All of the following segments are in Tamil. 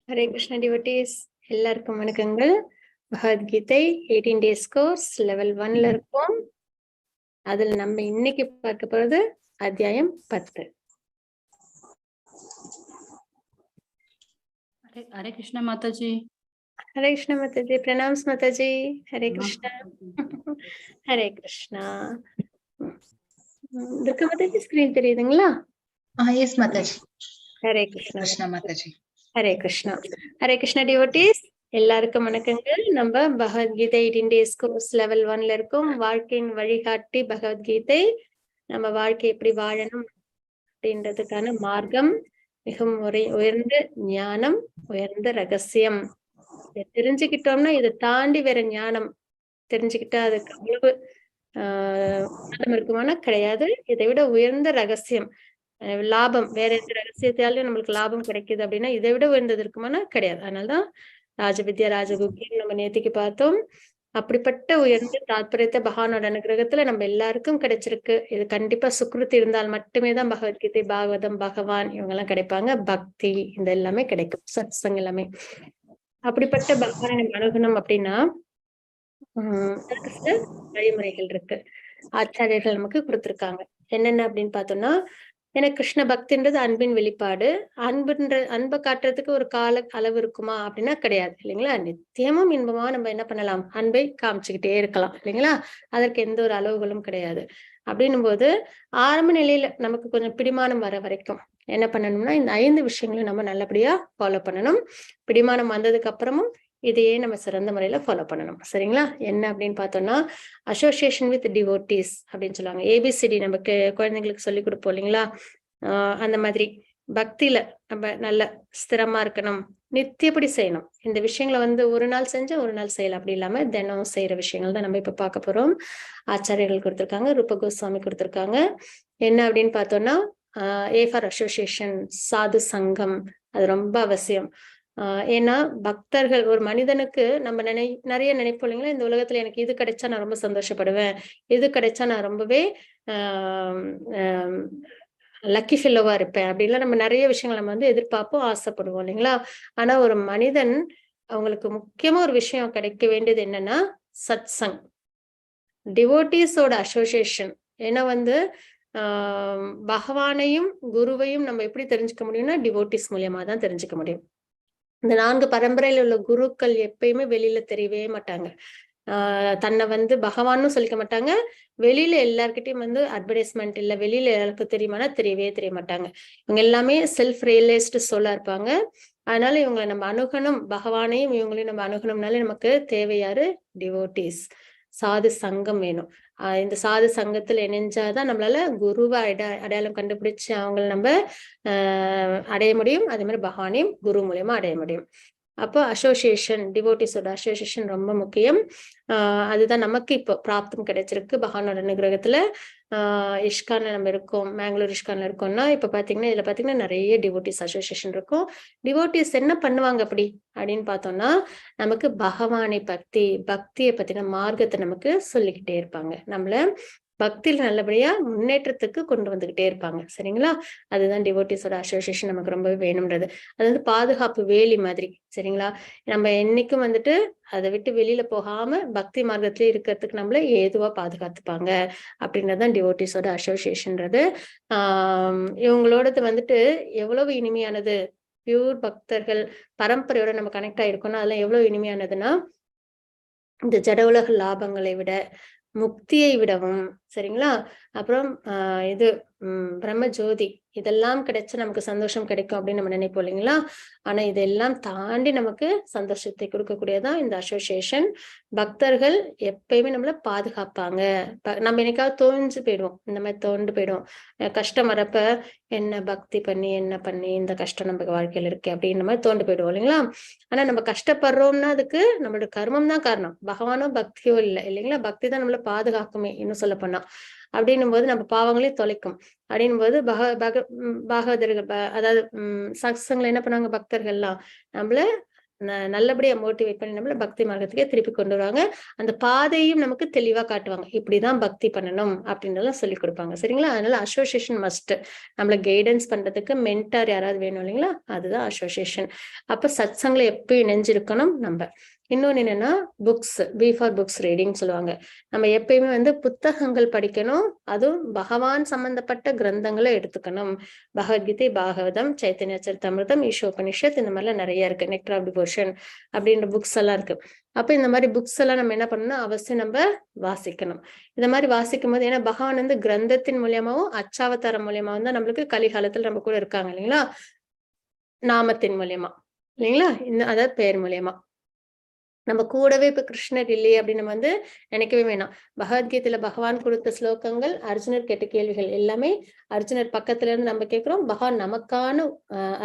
ஹரே கிருஷ்ண டிவோட்டீஸ், எல்லாருக்கும் வணக்கங்கள். பகவத்கீதை 18 டேஸ் கோர்ஸ் லெவல் 1ல இருக்கோம். அதுல நம்ம இன்னைக்கு பார்க்க போறது அத்தியாயம் 10. हरे कृष्णा माता जी। ஹரே கிருஷ்ண மாதாஜி, பிரணாம்ஸ் மாதாஜி. ஹரே கிருஷ்ணா. ஹரே கிருஷ்ணா. துர்கா மாதாஜி, ஸ்கிரீன் தெரியுதுங்களா? எஸ் மாதாஜி. ஹரே கிருஷ்ணா. கிருஷ்ணா மாதாஜி. ஹரே கிருஷ்ணா. ஹரே கிருஷ்ணா டிவோட்டீஸ், எல்லாருக்கும் வணக்கங்கள். நம்ம பகவத்கீதை 18 டேஸ் கோர்ஸ் லெவல் 1ல இருக்கோம். வாழ்க்கையின் வழிகாட்டி பகவத்கீதை. நம்ம வாழ்க்கை எப்படி வாழணும் அப்படின்றதுக்கான மார்க்கம், மிகவும் உயர்ந்த ஞானம், உயர்ந்த ரகசியம். இதை தெரிஞ்சுக்கிட்டோம்னா இதை தாண்டி வேற ஞானம் தெரிஞ்சுக்கிட்டா அதுக்கு அவ்வளவு இருக்குமானா கிடையாது. இதை விட உயர்ந்த ரகசியம், லாபம், வேற எந்த ரகசியத்தாலும் நம்மளுக்கு லாபம் கிடைக்குது அப்படின்னா இதை விட உயர்ந்தது இருக்குமானா கிடையாது. அதனாலதான் ராஜவித்யா ராஜகுக்கியம் நம்ம நேத்திக்கு பார்த்தோம். அப்படிப்பட்ட உயர்ந்த தாத்பரியத்தை பகவானோட அனுகிரகத்துல நம்ம எல்லாருக்கும் கிடைச்சிருக்கு. இது கண்டிப்பா சுக்ருத்தி இருந்தால் மட்டுமே தான் பகவத்கீதை, பாகவதம், பகவான் இவங்க எல்லாம் கிடைப்பாங்க. பக்தி இந்த எல்லாமே கிடைக்கும், சத்சங் எல்லாமே. அப்படிப்பட்ட பகவானை நம்ம அணுகணும் அப்படின்னா அதுக்கு சில வழிமுறைகள் இருக்கு, ஆச்சாரியர்கள் நமக்கு கொடுத்திருக்காங்க. என்னென்ன அப்படின்னு பார்த்தோம்னா, எனக்கு கிருஷ்ண பக்தின்றது அன்பின் வெளிப்பாடு. அன்பை காட்டுறதுக்கு ஒரு கால அளவு இருக்குமா அப்படின்னா கிடையாது, இல்லைங்களா? நித்தியமும் இன்பமா நம்ம என்ன பண்ணலாம், அன்பை காமிச்சுக்கிட்டே இருக்கலாம், இல்லைங்களா? அதற்கு எந்த ஒரு அளவுகளும் கிடையாது. அப்படின்னும் போது ஆரம்ப நிலையில நமக்கு கொஞ்சம் பிடிமானம் வர வரைக்கும் என்ன பண்ணணும்னா இந்த 5 விஷயங்களையும் நம்ம நல்லபடியா ஃபாலோ பண்ணணும். பிடிமானம் வந்ததுக்கு அப்புறமும் இதையே நம்ம சிறந்த முறையில ஃபாலோ பண்ணணும், சரிங்களா? என்ன அப்படின்னு பார்த்தோம்னா, அசோசியேஷன் வித் டிவோட்டீஸ் அப்படின்னு சொல்லுவாங்க. ஏபிசிடி நமக்கு குழந்தைங்களுக்கு சொல்லி கொடுப்போம், இல்லைங்களா? அந்த மாதிரி பக்தியில நம்ம நல்ல ஸ்திரமா இருக்கணும், நித்தியப்படி செய்யணும். இந்த விஷயங்களை ஒரு நாள் செஞ்சா ஒரு நாள் செய்யலாம், அப்படி இல்லாம தினம் செய்யற விஷயங்கள் தான் நம்ம இப்ப பார்க்க போறோம். ஆச்சாரியர்கள் கொடுத்திருக்காங்க, ரூப கோஸ்வாமி கொடுத்திருக்காங்க. என்ன அப்படின்னு பார்த்தோம்னா, ஏ ஃபார் அசோசியேஷன், சாது சங்கம், அது ரொம்ப அவசியம். ஏன்னா பக்தர்கள், ஒரு மனிதனுக்கு நம்ம நிறைய நினைப்போம், இல்லைங்களா? இந்த உலகத்துல எனக்கு இது கிடைச்சா நான் ரொம்ப சந்தோஷப்படுவேன், இது கிடைச்சா நான் ரொம்பவே லக்கி ஃபெல்லோவா இருப்பேன் அப்படின்லாம் நம்ம நிறைய விஷயங்கள் நம்ம எதிர்பார்ப்போம், ஆசைப்படுவோம், இல்லைங்களா? ஆனா ஒரு மனிதன், அவங்களுக்கு முக்கியமா ஒரு விஷயம் கிடைக்க வேண்டியது என்னன்னா சத்சங், டிவோட்டீஸோட அசோசியேஷன். ஏன்னா பகவானையும் குருவையும் நம்ம எப்படி தெரிஞ்சுக்க முடியும்னா டிவோட்டீஸ் மூலியமா தான் தெரிஞ்சுக்க முடியும். இந்த 4 பரம்பரையில உள்ள குருக்கள் எப்பயுமே வெளியில தெரியவே மாட்டாங்க. தன்னை பகவான்னு சொல்லிக்க மாட்டாங்க. வெளியில எல்லார்கிட்டையும் அட்வர்டைஸ்மெண்ட் இல்ல, வெளியில எல்லாருக்கும் தெரியுமானா தெரியவே தெரிய மாட்டாங்க. இவங்க எல்லாமே செல்ஃப் ரியலைஸ்டு சோலா இருப்பாங்க. அதனால இவங்களை நம்ம அணுகணும், பகவானையும் இவங்களையும் நம்ம அணுகணும்னாலே நமக்கு தேவையாரு டிவோட்டீஸ், சாது சங்கம் வேணும். இந்த சாது சங்கத்துல இணைஞ்சாதான் நம்மளால குருவை அடையாளம் கண்டுபிடிச்சு அவங்களை நம்ம அடைய முடியும். அதே மாதிரி பகவானையும் குரு மூலியமா அடைய முடியும். அப்போ அசோசியேஷன், டிவோட்டிஸோட அசோசியேஷன் ரொம்ப முக்கியம். அதுதான் நமக்கு இப்போ பிராப்தம் கிடைச்சிருக்கு பகவானோட அனுகிரகத்துல. இஷ்கான்ல நம்ம இருக்கோம், மேங்களூர் இஷ்கான்ல இருக்கோம்னா இப்ப பாத்தீங்கன்னா இதுல பாத்தீங்கன்னா நிறைய டிவோட்டிஸ் அசோசியேஷன் இருக்கும். டிவோட்டிஸ் என்ன பண்ணுவாங்க அப்படின்னு பார்த்தோம்னா, நமக்கு பகவானை பக்தியை பத்தின மார்க்கத்தை நமக்கு சொல்லிக்கிட்டே இருப்பாங்க. நம்மள பக்தியில நல்லபடியா முன்னேற்றத்துக்கு கொண்டு வந்துகிட்டே இருப்பாங்க, சரிங்களா? அதுதான் டிவோட்டிஸோட அசோசியேஷன் நமக்கு ரொம்பவே வேணும்ன்றது. அது பாதுகாப்பு வேலி மாதிரி, சரிங்களா? நம்ம என்னைக்கும் அதை விட்டு வெளியில போகாம பக்தி மார்க்கத்திலே இருக்கிறதுக்கு நம்மள ஏதுவா பாதுகாத்துப்பாங்க அப்படின்றதுதான் டிவோட்டிஸோட அசோசியேஷன்றது. இவங்களோடது எவ்வளவு இனிமையானது. பியூர் பக்தர்கள் பரம்பரையோட நம்ம கனெக்ட் ஆயிருக்கோம்னா அதெல்லாம் எவ்வளவு இனிமையானதுன்னா, இந்த ஜட உலக லாபங்களை விட, முக்தியை விடவும், சரிங்களா? அப்புறம் இது பிரம்ம ஜோதி, இதெல்லாம் கிடைச்சா நமக்கு சந்தோஷம் கிடைக்கும் அப்படின்னு நம்ம நினைப்போம், இல்லைங்களா? ஆனா இதெல்லாம் தாண்டி நமக்கு சந்தோஷத்தை கொடுக்கக்கூடியதான் இந்த அசோசியேஷன். பக்தர்கள் எப்பயுமே நம்மள பாதுகாப்பாங்க. நம்ம என்னைக்காவது தோஞ்சு போயிடுவோம், இந்த மாதிரி தோண்டு போயிடுவோம். கஷ்டம் வரப்ப என்ன பக்தி பண்ணி என்ன பண்ணி இந்த கஷ்டம் நம்ம வாழ்க்கையில இருக்கு அப்படின்னு மாதிரி தோண்டு போயிடுவோம், இல்லைங்களா? ஆனா நம்ம கஷ்டப்படுறோம்னா அதுக்கு நம்மளோட கர்மம் தான் காரணம், பகவானோ பக்தியோ இல்லை, இல்லைங்களா? பக்தி தான் நம்மள பாதுகாக்குமே, இன்னும் சொல்ல போனா. அப்படின்னும் போது நம்ம பாவங்களையும் தொலைக்கும். அப்படின்னும் போது பாகவதர்கள், அதாவது சத்சங்ல என்ன பண்ணாங்க, பக்தர்கள்லாம் நம்மள நல்லபடியா மோட்டிவேட் பண்ணி நம்மள பக்தி மார்க்கத்துக்கே திருப்பி கொண்டு வருவாங்க. அந்த பாதையும் நமக்கு தெளிவா காட்டுவாங்க. இப்படிதான் பக்தி பண்ணணும் அப்படின்றதெல்லாம் சொல்லிக் கொடுப்பாங்க. சரிங்களா? அதனால அசோசியேஷன் மஸ்ட். நம்மள கைடன்ஸ் பண்றதுக்கு மென்டார் யாராவது வேணும் இல்லைங்களா? அதுதான் அசோசியேஷன். அப்ப சத்சங்ல எப்பயும் இணைஞ்சிருக்கணும் நம்ம. இன்னொன்னு என்னன்னா books, B for books reading சொல்லுவாங்க. நம்ம எப்பயுமே புத்தகங்கள் படிக்கணும். அதுவும் பகவான் சம்பந்தப்பட்ட கிரந்தங்களை எடுத்துக்கணும். பகவத்கீதை, பாகவதம், சைத்தன்ய சரிதாமிர்தம், ஈஷோபனிஷத், இந்த மாதிரிலாம் நிறைய இருக்கு. நெக்டர் ஆஃப் டிவோஷன் அப்படின்ற புக்ஸ் எல்லாம் இருக்கு. அப்ப இந்த மாதிரி புக்ஸ் எல்லாம் நம்ம என்ன பண்ணணும்னா அவசியம் நம்ம வாசிக்கணும். இந்த மாதிரி வாசிக்கும் போது ஏன்னா பகவான் கிரந்தத்தின் மூலியமாவும் அச்சாவதாரம் மூலியமாவும் தான் நம்மளுக்கு கலிகாலத்துல நம்ம கூட இருக்காங்க இல்லைங்களா? நாமத்தின் மூலியமா இல்லைங்களா? அதாவது பெயர் மூலியமா நம்ம கூடவே இப்ப கிருஷ்ணர் இல்லையே அப்படின்னு நம்ம நினைக்கவே வேணாம். பகவத்கீதையில பகவான் கொடுத்த ஸ்லோகங்கள், அர்ஜுனர் கேட்ட கேள்விகள் எல்லாமே அர்ஜுனர் பக்கத்துல இருந்து நம்ம கேட்கிறோம். பகவான் நமக்கான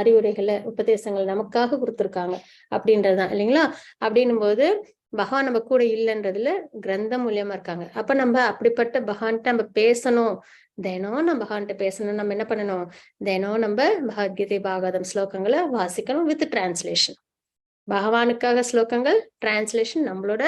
அறிவுரைகளை, உபதேசங்கள் நமக்காக கொடுத்துருக்காங்க அப்படின்றதுதான் இல்லைங்களா? அப்படின்னும் போது பகவான் நம்ம கூட இல்லைன்றதுல கிரந்தம் மூலியமா இருக்காங்க. அப்ப நம்ம அப்படிப்பட்ட பகவான்கிட்ட நம்ம பேசணும். தினம் நம்ம பகவான்கிட்ட பேசணும். நம்ம என்ன பண்ணணும்? தினம் நம்ம பகவத்கீதை, பாகவதம் ஸ்லோகங்களை வாசிக்கணும் வித் டிரான்ஸ்லேஷன். பகவானுக்காக ஸ்லோகங்கள், டிரான்ஸ்லேஷன் நம்மளோட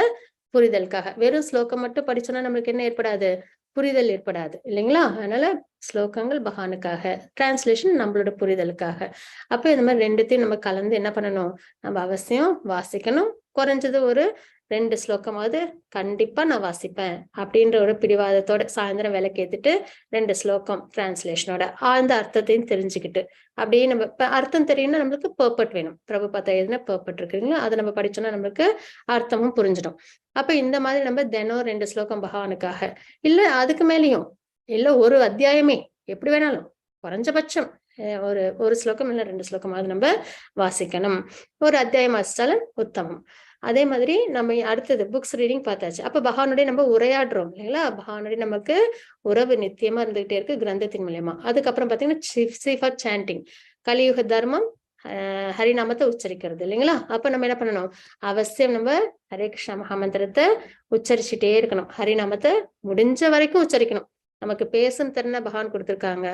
புரிதலுக்காக. வெறும் ஸ்லோகம் மட்டும் படிச்சோம்னா நம்மளுக்கு என்ன ஏற்படாது? புரிதல் ஏற்படாது இல்லைங்களா? அதனால ஸ்லோகங்கள் பகவானுக்காக, டிரான்ஸ்லேஷன் நம்மளோட புரிதலுக்காக. அப்ப இந்த மாதிரி ரெண்டுத்தையும் நம்ம கலந்து என்ன பண்ணணும்? நம்ம அவசியம் வாசிக்கணும். குறைஞ்சது ஒரு 2 ஸ்லோகமாவது கண்டிப்பா நான் வாசிப்பேன் அப்படின்ற ஒரு பிடிவாதத்தோட சாயந்தரம் விளக்கேத்திட்டு 2 ஸ்லோகம் டிரான்ஸ்லேஷனோட ஆழ்ந்த அர்த்தத்தையும் தெரிஞ்சுக்கிட்டு அப்படியே நம்ம இப்ப அர்த்தம் தெரியும்னா நம்மளுக்கு பெர்பெக்ட் வேணும். பிரபுபாதா எழுதின பெர்பெக்ட் இருக்குங்களா? அதை நம்ம படிச்சோம்னா நம்மளுக்கு அர்த்தமும் புரிஞ்சிடும். அப்ப இந்த மாதிரி நம்ம தினம் 2 ஸ்லோகம் பகவானுக்காக, இல்ல அதுக்கு மேலேயும் இல்ல ஒரு அத்தியாயமே எப்படி வேணாலும் குறைஞ்சபட்சம் ஒரு ஸ்லோகம் இல்ல 2 ஸ்லோகமாவது நம்ம வாசிக்கணும். ஒரு அத்தியாயம் வாசிச்சாலும் உத்தமம். அதே மாதிரி நம்ம அடுத்தது புக்ஸ் ரீடிங் பார்த்தாச்சு. அப்ப பகவானுடைய நம்ம உரையாடுறோம் இல்லைங்களா? பகவானுடைய நமக்கு உறவு நித்தியமா இருந்துகிட்டே இருக்கு கிரந்தத்தின் மூலியமா. அதுக்கப்புறம் பாத்தீங்கன்னா சாண்டிங், கலியுக தர்மம், ஹரிநாமத்தை உச்சரிக்கிறது இல்லைங்களா? அப்ப நம்ம என்ன பண்ணணும்? அவசியம் நம்ம ஹரே கிருஷ்ணா மகாமந்திரத்தை உச்சரிச்சுட்டே இருக்கணும். ஹரிநாமத்தை முடிஞ்ச வரைக்கும் உச்சரிக்கணும். நமக்கு பேசும் திறனை பகவான் கொடுத்திருக்காங்க.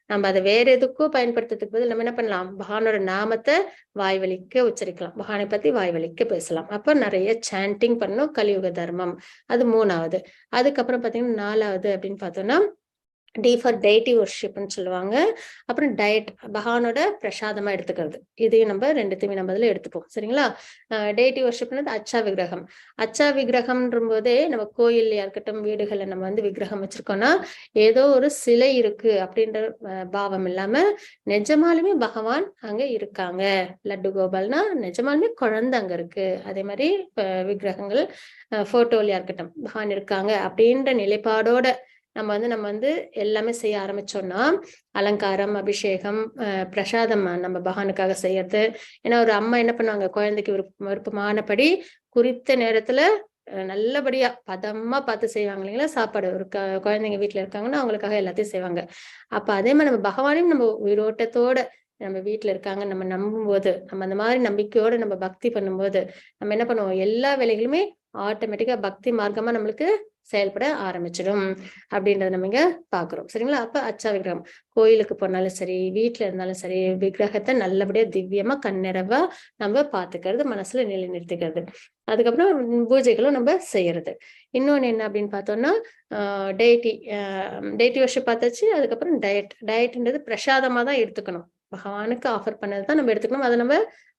நம்ம அதை வேற எதுக்கும் பயன்படுத்துறதுக்கு பதில் நம்ம என்ன பண்ணலாம்? பகவானோட நாமத்தை வாய்வழிக்க உச்சரிக்கலாம். பகவானை பத்தி வாய்வழிக்க பேசலாம். அப்ப நிறைய சாண்டிங் பண்ணணும். கலியுக தர்மம் அது 3வது. அதுக்கப்புறம் பாத்தீங்கன்னா 4வது அப்படின்னு பார்த்தோம்னா டி ஃபார் டெய்டி வர்ஷிப்னு சொல்லுவாங்க. அப்புறம் டயட், பகவானோட பிரசாதமா எடுத்துக்கிறது. இதையும் நம்ம ரெண்டுத்தையுமே நம்ம அதுல எடுத்துப்போம். சரிங்களா? டெய்டி வர்ஷிப்னது அச்சா விக்கிரகம். அச்சா விக்கிரகம்ன்ற போதே நம்ம கோயில்லையா இருக்கட்டும், வீடுகள்ல நம்ம விக்கிரகம் வச்சிருக்கோம்னா ஏதோ ஒரு சிலை இருக்கு அப்படின்ற பாவம் இல்லாம நிஜமாலுமே பகவான் அங்க இருக்காங்க. லட்டு கோபால்னா நிஜமாலுமே குழந்தை அங்க இருக்கு. அதே மாதிரி விக்கிரகங்கள் போட்டோலையா இருக்கட்டும் பகவான் இருக்காங்க அப்படின்ற நிலைப்பாடோட நம்ம எல்லாமே செய்ய ஆரம்பிச்சோம்னா, அலங்காரம், அபிஷேகம், பிரசாதம் நம்ம பகவானுக்காக செய்யறது. ஏன்னா ஒரு அம்மா என்ன பண்ணுவாங்க? குழந்தைக்கு விருப்பமானபடி குறித்த நேரத்துல நல்லபடியா பதமா பார்த்து செய்வாங்க இல்லைங்களா? சாப்பாடு ஒரு குழந்தைங்க வீட்டுல இருக்காங்கன்னா அவங்களுக்காக எல்லாத்தையும் செய்வாங்க. அப்ப அதே மாதிரி நம்ம பகவானையும் நம்ம உயிரோட்டத்தோட நம்ம வீட்டுல இருக்காங்க நம்ம நம்பும் போது, நம்ம அந்த மாதிரி நம்பிக்கையோட நம்ம பக்தி பண்ணும்போது நம்ம என்ன பண்ணுவோம்? எல்லா வேலைகளுமே ஆட்டோமேட்டிக்கா பக்தி மார்க்கமா நம்மளுக்கு செயல்பட ஆரம்பிச்சிடும் அப்படின்றத நம்ம இங்க பாக்குறோம். சரிங்களா? அப்ப அச்சா விக்கிரகம் கோயிலுக்கு போனாலும் சரி, வீட்டுல இருந்தாலும் சரி, விக்கிரகத்தை நல்லபடியா திவ்யமா கண்ணிறவா நம்ம பாத்துக்கிறது, மனசுல நிலைநிறுத்திக்கிறது. அதுக்கப்புறம் பூஜைகளும் நம்ம செய்யறது. இன்னொன்னு என்ன அப்படின்னு பார்த்தோம்னா டெய்டி வர்ஷிப் பார்த்தாச்சு. அதுக்கப்புறம் டயட்ன்றது பிரசாதமா தான் எடுத்துக்கணும். பகவானுக்கு ஆஃபர் பண்ணதுதான் நம்ம எடுத்துக்கணும். அதை நம்ம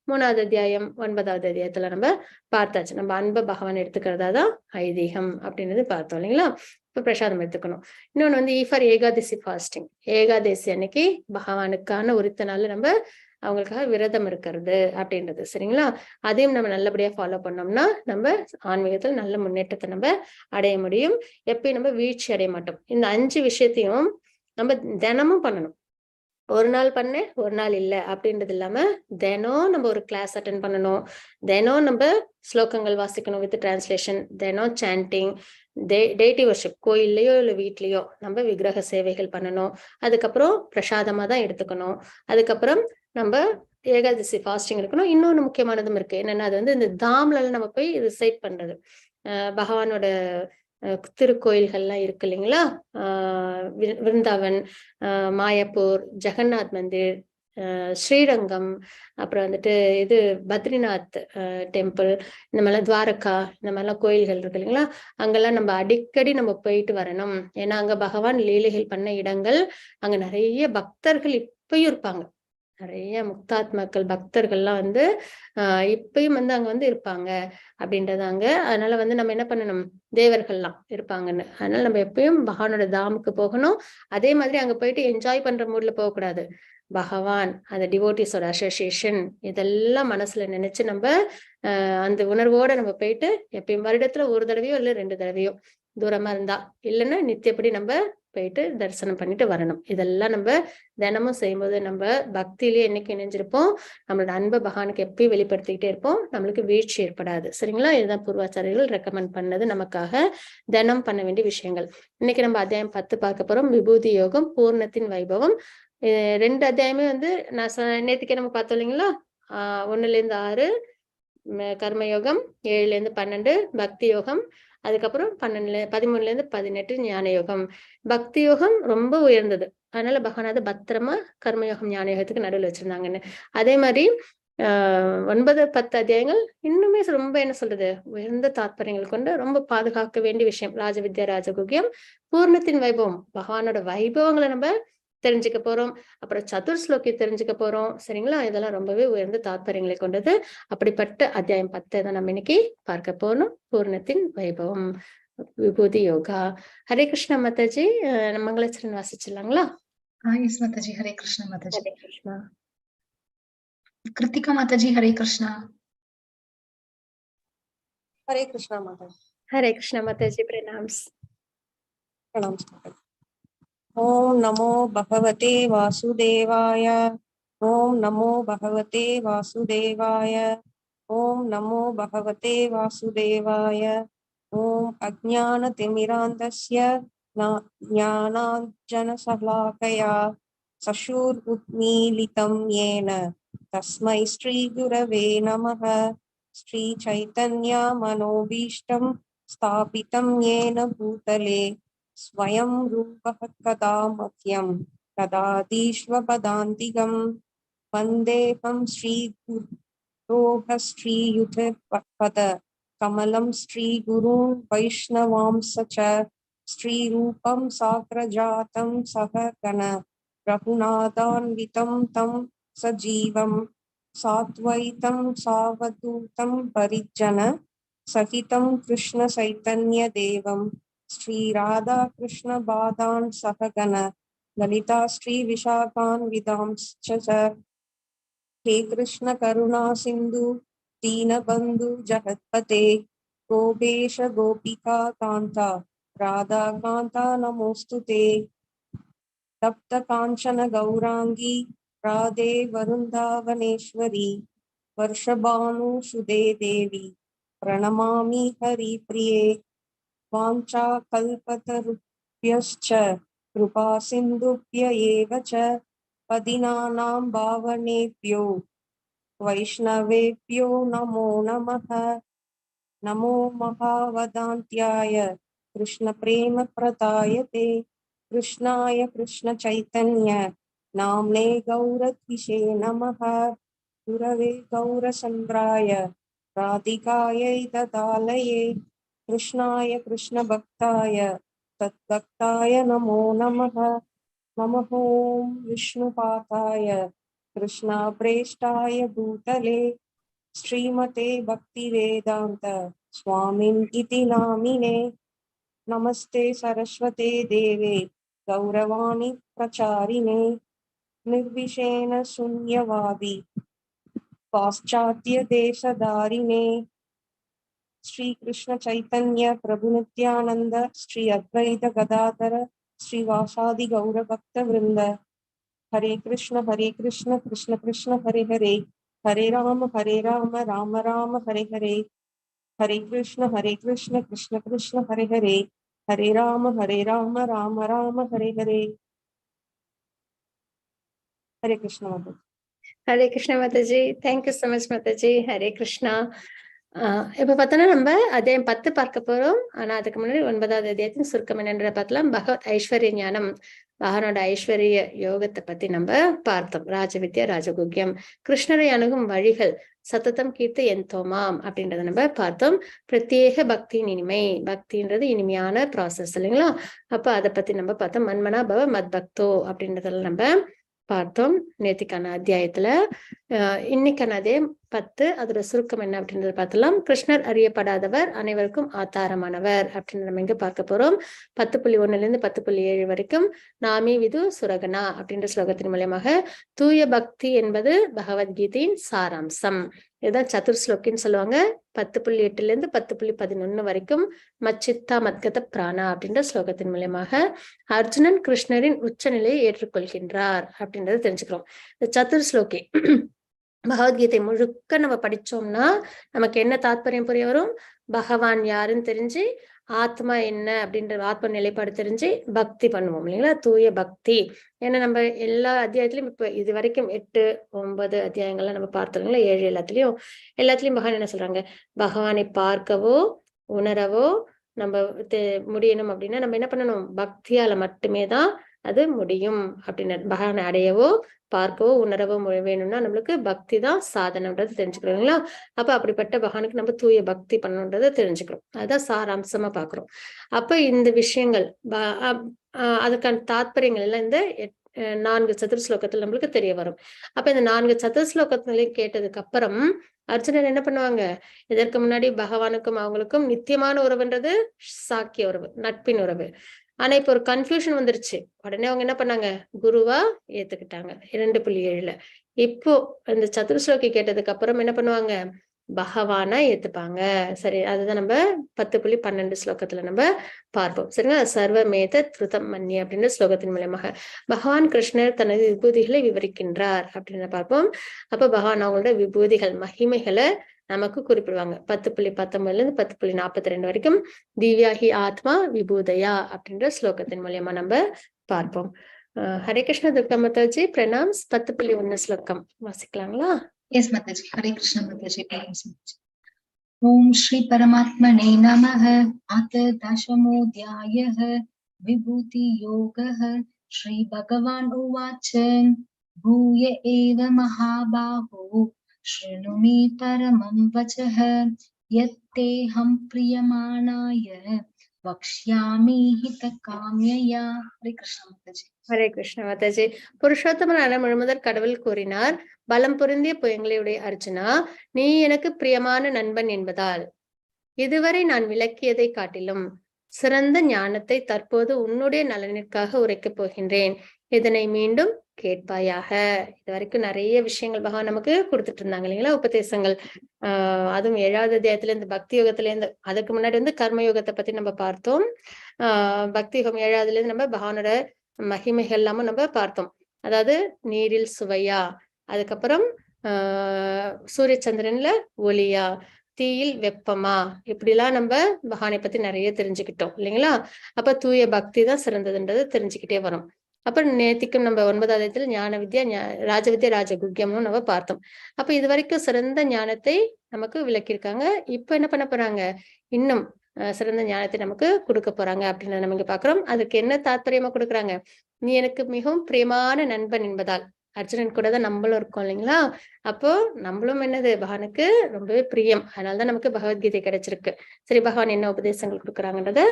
3வது அத்தியாயம் 9வது அத்தியாயத்துல நம்ம பார்த்தாச்சு. நம்ம அன்பை பகவான் எடுத்துக்கிறதா தான் ஐதீகம் அப்படின்றது பார்த்தோம் இல்லைங்களா? இப்ப பிரசாதம் எடுத்துக்கணும். இன்னொன்னு ஈஃபார் ஏகாதசி ஃபாஸ்டிங். ஏகாதசி அன்னைக்கு பகவானுக்கான உரித்த நாள்ல நம்ம அவங்களுக்காக விரதம் இருக்கிறது அப்படின்றது. சரிங்களா? அதையும் நம்ம நல்லபடியா ஃபாலோ பண்ணோம்னா நம்ம ஆன்மீகத்துல நல்ல முன்னேற்றத்தை நம்ம அடைய முடியும். எப்பயும் நம்ம வீழ்ச்சி அடைய மாட்டோம். இந்த 5 விஷயத்தையும் நம்ம தினமும் பண்ணணும். ஒரு நாள் பண்ணேன், ஒரு நாள் இல்லை அப்படின்றது இல்லாம தினம் நம்ம ஒரு கிளாஸ் அட்டென்ட் பண்ணணும். தினம் நம்ம ஸ்லோகங்கள் வாசிக்கணும் வித் டிரான்ஸ்லேஷன். தினம் சாண்டிங், டெய்டி வர்ஷிப் கோயில்லையோ இல்லை வீட்லயோ நம்ம விக்கிரக சேவைகள் பண்ணணும். அதுக்கப்புறம் பிரசாதமா தான் எடுத்துக்கணும். அதுக்கப்புறம் நம்ம ஏகாதசி ஃபாஸ்டிங் இருக்கணும். இன்னொன்னு முக்கியமானதும் இருக்கு. என்னன்னா அது இந்த தாம்ல நம்ம போய் ரிசைட் பண்றது. பகவானோட திருக்கோயில்கள்லாம் இருக்கு இல்லைங்களா? விருந்தாவன், மாயாப்பூர், ஜெகநாத் மந்திர், ஸ்ரீரங்கம், அப்புறம் வந்துட்டு இது பத்ரிநாத் டெம்பிள், இந்த மாதிரிலாம் துவாரகா, இந்த மாதிரிலாம் கோயில்கள் இருக்கு இல்லைங்களா, அங்கெல்லாம் நம்ம அடிக்கடி நம்ம போயிட்டு வரணும். ஏன்னா அங்க பகவான் லீலைகள் பண்ண இடங்கள். அங்க நிறைய பக்தர்கள் இப்பயும் இருப்பாங்க. நிறைய முக்தாத்மாக்கள் பக்தர்கள்லாம் வந்து இப்பயும் வந்து அங்க வந்து இருப்பாங்க அப்படின்றதாங்க. அதனால வந்து நம்ம என்ன பண்ணணும், தேவர்கள்லாம் இருப்பாங்கன்னு. அதனால நம்ம எப்பயும் பகவானோட தாமுக்கு போகணும். அதே மாதிரி அங்க போயிட்டு என்ஜாய் பண்ற மூட்ல போகக்கூடாது. பகவான், அந்த டிவோட்டிஸோட அசோசியேஷன், இதெல்லாம் மனசுல நினைச்சு நம்ம அந்த உணர்வோட நம்ம போயிட்டு எப்பயும் வருடத்துல ஒரு தடவையோ இல்ல 2 தடவையோ, தூரமா இருந்தா, இல்லைன்னா நித்தியப்படி நம்ம போயிட்டு தரிசனம் பண்ணிட்டு வரணும். இதெல்லாம் நம்ம தினமும் செய்யும்போது நம்ம பக்தியிலேயே என்னைக்கு இணைஞ்சிருப்போம், நம்மளோட அன்பை பகவானுக்கு எப்பயும் வெளிப்படுத்திக்கிட்டே இருப்போம், நம்மளுக்கு வீழ்ச்சி ஏற்படாது. சரிங்களா? இதுதான் பூர்வாச்சாரியர்கள் ரெக்கமெண்ட் பண்ணது நமக்காக தினம் பண்ண வேண்டிய விஷயங்கள். இன்னைக்கு நம்ம அத்தியாயம் 10 பார்க்க போறோம். விபூதி யோகம், பூர்ணத்தின் வைபவம். 2 அத்தியாயமே வந்து நான் நேற்றுக்கே நம்ம பார்த்தோம் இல்லைங்களா, 1லேருந்து 6 கர்மயோகம், 7லேருந்து 12 பக்தி யோகம், அதுக்கப்புறம் 13லேருந்து 18 ஞான யோகம். பக்தி யோகம் ரொம்ப உயர்ந்தது, அதனால பகவான் பத்திரமா கர்மயோகம் ஞான யோகத்துக்கு நடுவில் வச்சிருந்தாங்கன்னு. அதே மாதிரி 9, 10 அத்தியாயங்கள் இன்னுமே ரொம்ப என்ன சொல்றது, உயர்ந்த தாத்பரியங்கள் கொண்டு ரொம்ப பாதுகாக்க வேண்டிய விஷயம். ராஜவித்யா ராஜகுகியம், பூர்ணத்தின் வைபவம், பகவானோட வைபவங்களை நம்ம தெரிஞ்சுக்க போறோம். அப்புறம் சதுர்ஸ்லோகி தெரிஞ்சுக்க போறோம். சரிங்களா? இதெல்லாம் ரொம்பவே உயர்ந்த தாத்பரியங்களை கொண்டது. அப்படிப்பட்ட அத்தியாயம் 10 தான் நம்ம இன்னைக்கு பார்க்க போறோம். பூர்ணத்தின் வைபவம், விபூதி yoga. Hare Krishna Mataji, மங்களச்சரன் வாசிச்சிடலாங்களா? Yes, Mataji. Hare Krishna, Mataji. Hare Krishna. Kritika Mataji, Hare Krishna. हरे कृष्णा माताजी। हरे कृष्णा माताजी, प्रणाम्स। प्रणाम। ओम नमो भगवते वासुदेवाय। ओम नमो भगवते वासुदेवाय। ओम नमो भगवते वासुदेवाय। ओम अज्ञानतिमिरान्धस्य ज्ञानाञ्जनशलाकया चक्षुरुन्मीलितं येन तस्मै श्रीगुरवे नमः। श्रीचैतन्यमनोभीष्टं स्थापितं येन भूतले स्वयं रूपः कदा मह्यं ददातीष्वपदान्तिकं। वन्देऽहं श्रीगुरोः श्रीयुतपद कमलं श्रीगुरून् वैष्णवांश्च श्रीरूपं साग्रजातं सहगण रघुनाथान्वितं तं सजीवं साद्वैतं सावधूतं परिजन सहितं कृष्ण चैतन्य देवं श्री राधा कृष्ण बादान सहगण ललिता श्री विशाखान विदांश्च हे कृष्ण करुणा सिंधु दीनबंधु जगत्पते गोपेश गोपिका कांता राधा कांता नमोस्तुते। तप्त कांचन गौरांगी राधे वरुन्दावनेश्वरी वर्षभानुसुते देवी प्रणमामि हरिप्रिये। वाञ्छाकल्पतरुभ्यश्च कृपा सिन्धुभ्य एव च पतितानां पावनेभ्यो वैष्णवेभ्यो नमो नमः। नमो महावदान्त्याय कृष्णप्रेमप्रदायते कृष्णाय कृष्णचैतन्य नाम्ने गौरद्विषे नमः। गुरवे गौरचन्द्राय राधिकायै ददालये कृष्णाय कृष्णभक्ताय तद्भक्ताय नमो नमः। नमः ॐ विष्णुपादाय कृष्णप्रेष्ठाय भूतले श्रीमते भक्तिवेदान्त स्वामिन् इति नामिने। नमस्ते सरस्वते देवे गौरवाणी प्रचारिणे निर्विशेष शून्यवादी पाश्चात्य देशधारिणे। श्री कृष्ण चैतन्य प्रभु नित्यानंद श्री अद्वैत गदाधर श्रीवासादि गौर भक्त वृंद। हरे कृष्ण कृष्ण कृष्ण हरे हरे, हरे राम राम राम हरे हरे, हरे कृष्ण कृष्ण कृष्ण हरे हरे, हरे राम राम राम हरे हरे। हरे कृष्ण माता। Hare Krishna Mataji, thank you so much Mataji. Hare Krishna. இப்ப பார்த்தோன்னா நம்ம அத்தியாயம் 10 பார்க்க போறோம். ஆனா அதுக்கு முன்னாடி 9வது அத்தியாயத்தின் சுருக்கம் என்னன்ற பார்க்கலாம். பகவத் ஐஸ்வர்ய ஞானம், பகவானோட ஐஸ்வர்ய யோகத்தை பத்தி நம்ம பார்த்தோம். ராஜவித்யா ராஜகுக்கியம், கிருஷ்ணரை அணுகும் வழிகள், சத்ததம் கீர்த்தி எந்தோமாம் அப்படின்றத நம்ம பார்த்தோம். பிரத்யேக பக்தியின் இனிமை, பக்தின்றது இனிமையான ப்ராசஸ் இல்லைங்களா? அப்ப அதை பத்தி நம்ம பார்த்தோம். மன்மனா பவ மத் பக்தோ அப்படின்றதுல நம்ம பார்த்தோம் நேத்திக்கான அத்தியாயத்துல. இன்னைக்கான அதே 10 அதோட சுருக்கம் என்ன அப்படின்றத பார்த்தலாம். கிருஷ்ணர் அறியப்படாதவர், அனைவருக்கும் ஆதாரமானவர் அப்படின்னு நம்ம இங்க பார்க்க போறோம். 10.1 10.7 வரைக்கும் நாமி விது சுரகனா அப்படின்ற ஸ்லோகத்தின் மூலியமாக தூய பக்தி என்பது பகவத்கீதையின் சாராம்சம். இதுதான் சதுர்ஸ்லோக்கின்னு சொல்லுவாங்க. 10.8 10.11 வரைக்கும் மச்சித்தா மத்கத பிராணா அப்படின்ற ஸ்லோகத்தின் மூலியமாக அர்ஜுனன் கிருஷ்ணரின் உச்சநிலையை ஏற்றுக்கொள்கின்றார் அப்படின்றத தெரிஞ்சுக்கிறோம். இந்த சதுர்ஸ்லோகி பகவத்கீதை முழுக்க நம்ம படிச்சோம்னா நமக்கு என்ன தாத்பரியம் புரிய வரும்? பகவான் யாருன்னு தெரிஞ்சு, ஆத்மா என்ன அப்படின்ற ஆத்ம நிலைப்பாடு தெரிஞ்சு பக்தி பண்ணுவோம் இல்லைங்களா? தூய பக்தி. ஏன்னா நம்ம எல்லா அத்தியாயத்திலையும் இப்ப இது வரைக்கும் 8, 9 அத்தியாயங்கள்லாம் நம்ம பார்த்தோம்ல. 7 எல்லாத்துலயும் பகவான் என்ன சொல்றாங்க? பகவானை பார்க்கவோ உணரவோ நம்ம முடியணும் அப்படின்னா நம்ம என்ன பண்ணணும்? பக்தியால மட்டுமே தான் அது முடியும் அப்படின்னு. பகவானை அடையவோ பார்க்கவோ உணரவோ வேணும்னா நம்மளுக்கு பக்தி தான் சாதனம்ன்றது தெரிஞ்சுக்கிறோங்களா? அப்ப அப்படிப்பட்ட பகவானுக்கு நம்ம தூய பக்தி பண்ணணுன்றதை தெரிஞ்சுக்கிறோம். அதுதான் சாராம்சமா பாக்குறோம். அப்ப இந்த விஷயங்கள் அதுக்கான தாத்பரியங்கள் எல்லாம் இந்த 4 சதுர்ஸ்லோகத்துல நம்மளுக்கு தெரிய வரும். அப்ப இந்த 4 சதுர்ஸ்லோகத்திலையும் கேட்டதுக்கு அப்புறம் அர்ஜுனன் என்ன பண்ணுவாங்க? இதற்கு முன்னாடி பகவானுக்கும் அவங்களுக்கும் நித்தியமான உறவுன்றது சாக்கிய உறவு, நட்பின் உறவு. ஆனா இப்ப ஒரு கன்ஃபியூஷன் வந்துருச்சு. உடனே அவங்க என்ன பண்ணாங்க? குருவா ஏத்துக்கிட்டாங்க 2.7. இப்போ இந்த சதுர்ஸ்லோகி கேட்டதுக்கு அப்புறம் என்ன பண்ணுவாங்க? பகவானா ஏத்துப்பாங்க. சரி, அதுதான் நம்ம 10.12 ஸ்லோகத்துல நம்ம பார்ப்போம். சரிங்களா? சர்வமேத திருதம் மன்னிய அப்படின்ற ஸ்லோகத்தின் மூலமாக பகவான் கிருஷ்ணர் தனது விபூதிகளை விவரிக்கின்றார் அப்படின்னு பார்ப்போம். அப்ப பகவான் அவங்களோட விபூதிகள், மகிமைகளை நமக்கு குறிப்பிடுவாங்க. 10.19 10.42 வரைக்கும் திவ்யாஹி ஆத்மா விபூதயா அப்படின்ற ஸ்லோகத்தின் மூலியமா நம்ம பார்ப்போம். ஹரே கிருஷ்ண துர்கா மாதாஜி, பிரணாம்ஸ். 10.1 ஸ்லோகம் வாசிக்கலாங்களா? Yes, Mataji. Hare Krishna, Mataji. Om Shri Paramatmane Namaha. Atha Dashamodhyayah Vibhuti Yogah. Shri Bhagavan Uvacha. Bhuya eva Mahabaho. Shrinu me paramam vachah. Yatte ham priyamanaya. Vakshyami hitakamyaya. Hare Krishna, Mataji. Hare Krishna Mataji. புருஷோத்தமனான முழுமுதற் கடவுள் கூறினார், பலம் பொருந்திய புயங்களுடைய அர்ஜுனா, நீ எனக்கு பிரியமான நண்பன் என்பதால் இதுவரை நான் விளக்கியதை காட்டிலும் சிறந்த ஞானத்தை தற்போது உன்னுடைய நலனிற்காக உரைக்கப் போகின்றேன். இதனை மீண்டும் கேட்பாயாக. இது வரைக்கும் நிறைய விஷயங்கள் பகவான் நமக்கு கொடுத்துட்டு இருந்தாங்க இல்லைங்களா? உபதேசங்கள். அதுவும் 7வது அத்தியாயத்துல இருந்து பக்தி யோகத்துல இருந்து, அதுக்கு முன்னாடி கர்ம யோகத்தை பத்தி நம்ம பார்த்தோம். பக்தி யோகம் 7வதுல இருந்து நம்ம பகவானோட மகிமைகள் எல்லாமும் நம்ம பார்த்தோம். அதாவது நீரில் சுவையா, அதுக்கப்புறம் சூரிய சந்திரன்ல ஒளியா, தீயில் வெப்பமா, இப்படிலாம் நம்ம பகவானை பத்தி நிறைய தெரிஞ்சுக்கிட்டோம் இல்லைங்களா? அப்ப தூய பக்தி தான் சிறந்ததுன்றது தெரிஞ்சுக்கிட்டே வரும். அப்புறம் நேத்திக்கும் நம்ம 9வது அத்தியாயத்துல ஞான வித்யா ராஜவித்யா ராஜகுக்கியம்னு நம்ம பார்த்தோம். அப்ப இது வரைக்கும் சிறந்த ஞானத்தை நமக்கு விளக்கியிருக்காங்க. இப்ப என்ன பண்ண போறாங்க? இன்னும் சிறந்த ஞானத்தை நமக்கு கொடுக்க போறாங்க அப்படின்னு நம்ம இங்க பாக்குறோம். அதுக்கு என்ன தாத்பரியமா கொடுக்குறாங்க? நீ எனக்கு மிகவும் பிரியமான நண்பன் என்பதால். அர்ஜுனன் கூட தான் நம்மளும் இருக்கோம் இல்லைங்களா? அப்போ நம்மளும் என்னது? பகவானுக்கு ரொம்பவே பிரியம். அதனாலதான் நமக்கு பகவத்கீதை கிடைச்சிருக்கு. சரி, பகவான் என்ன உபதேசங்கள் கொடுக்குறாங்கன்றத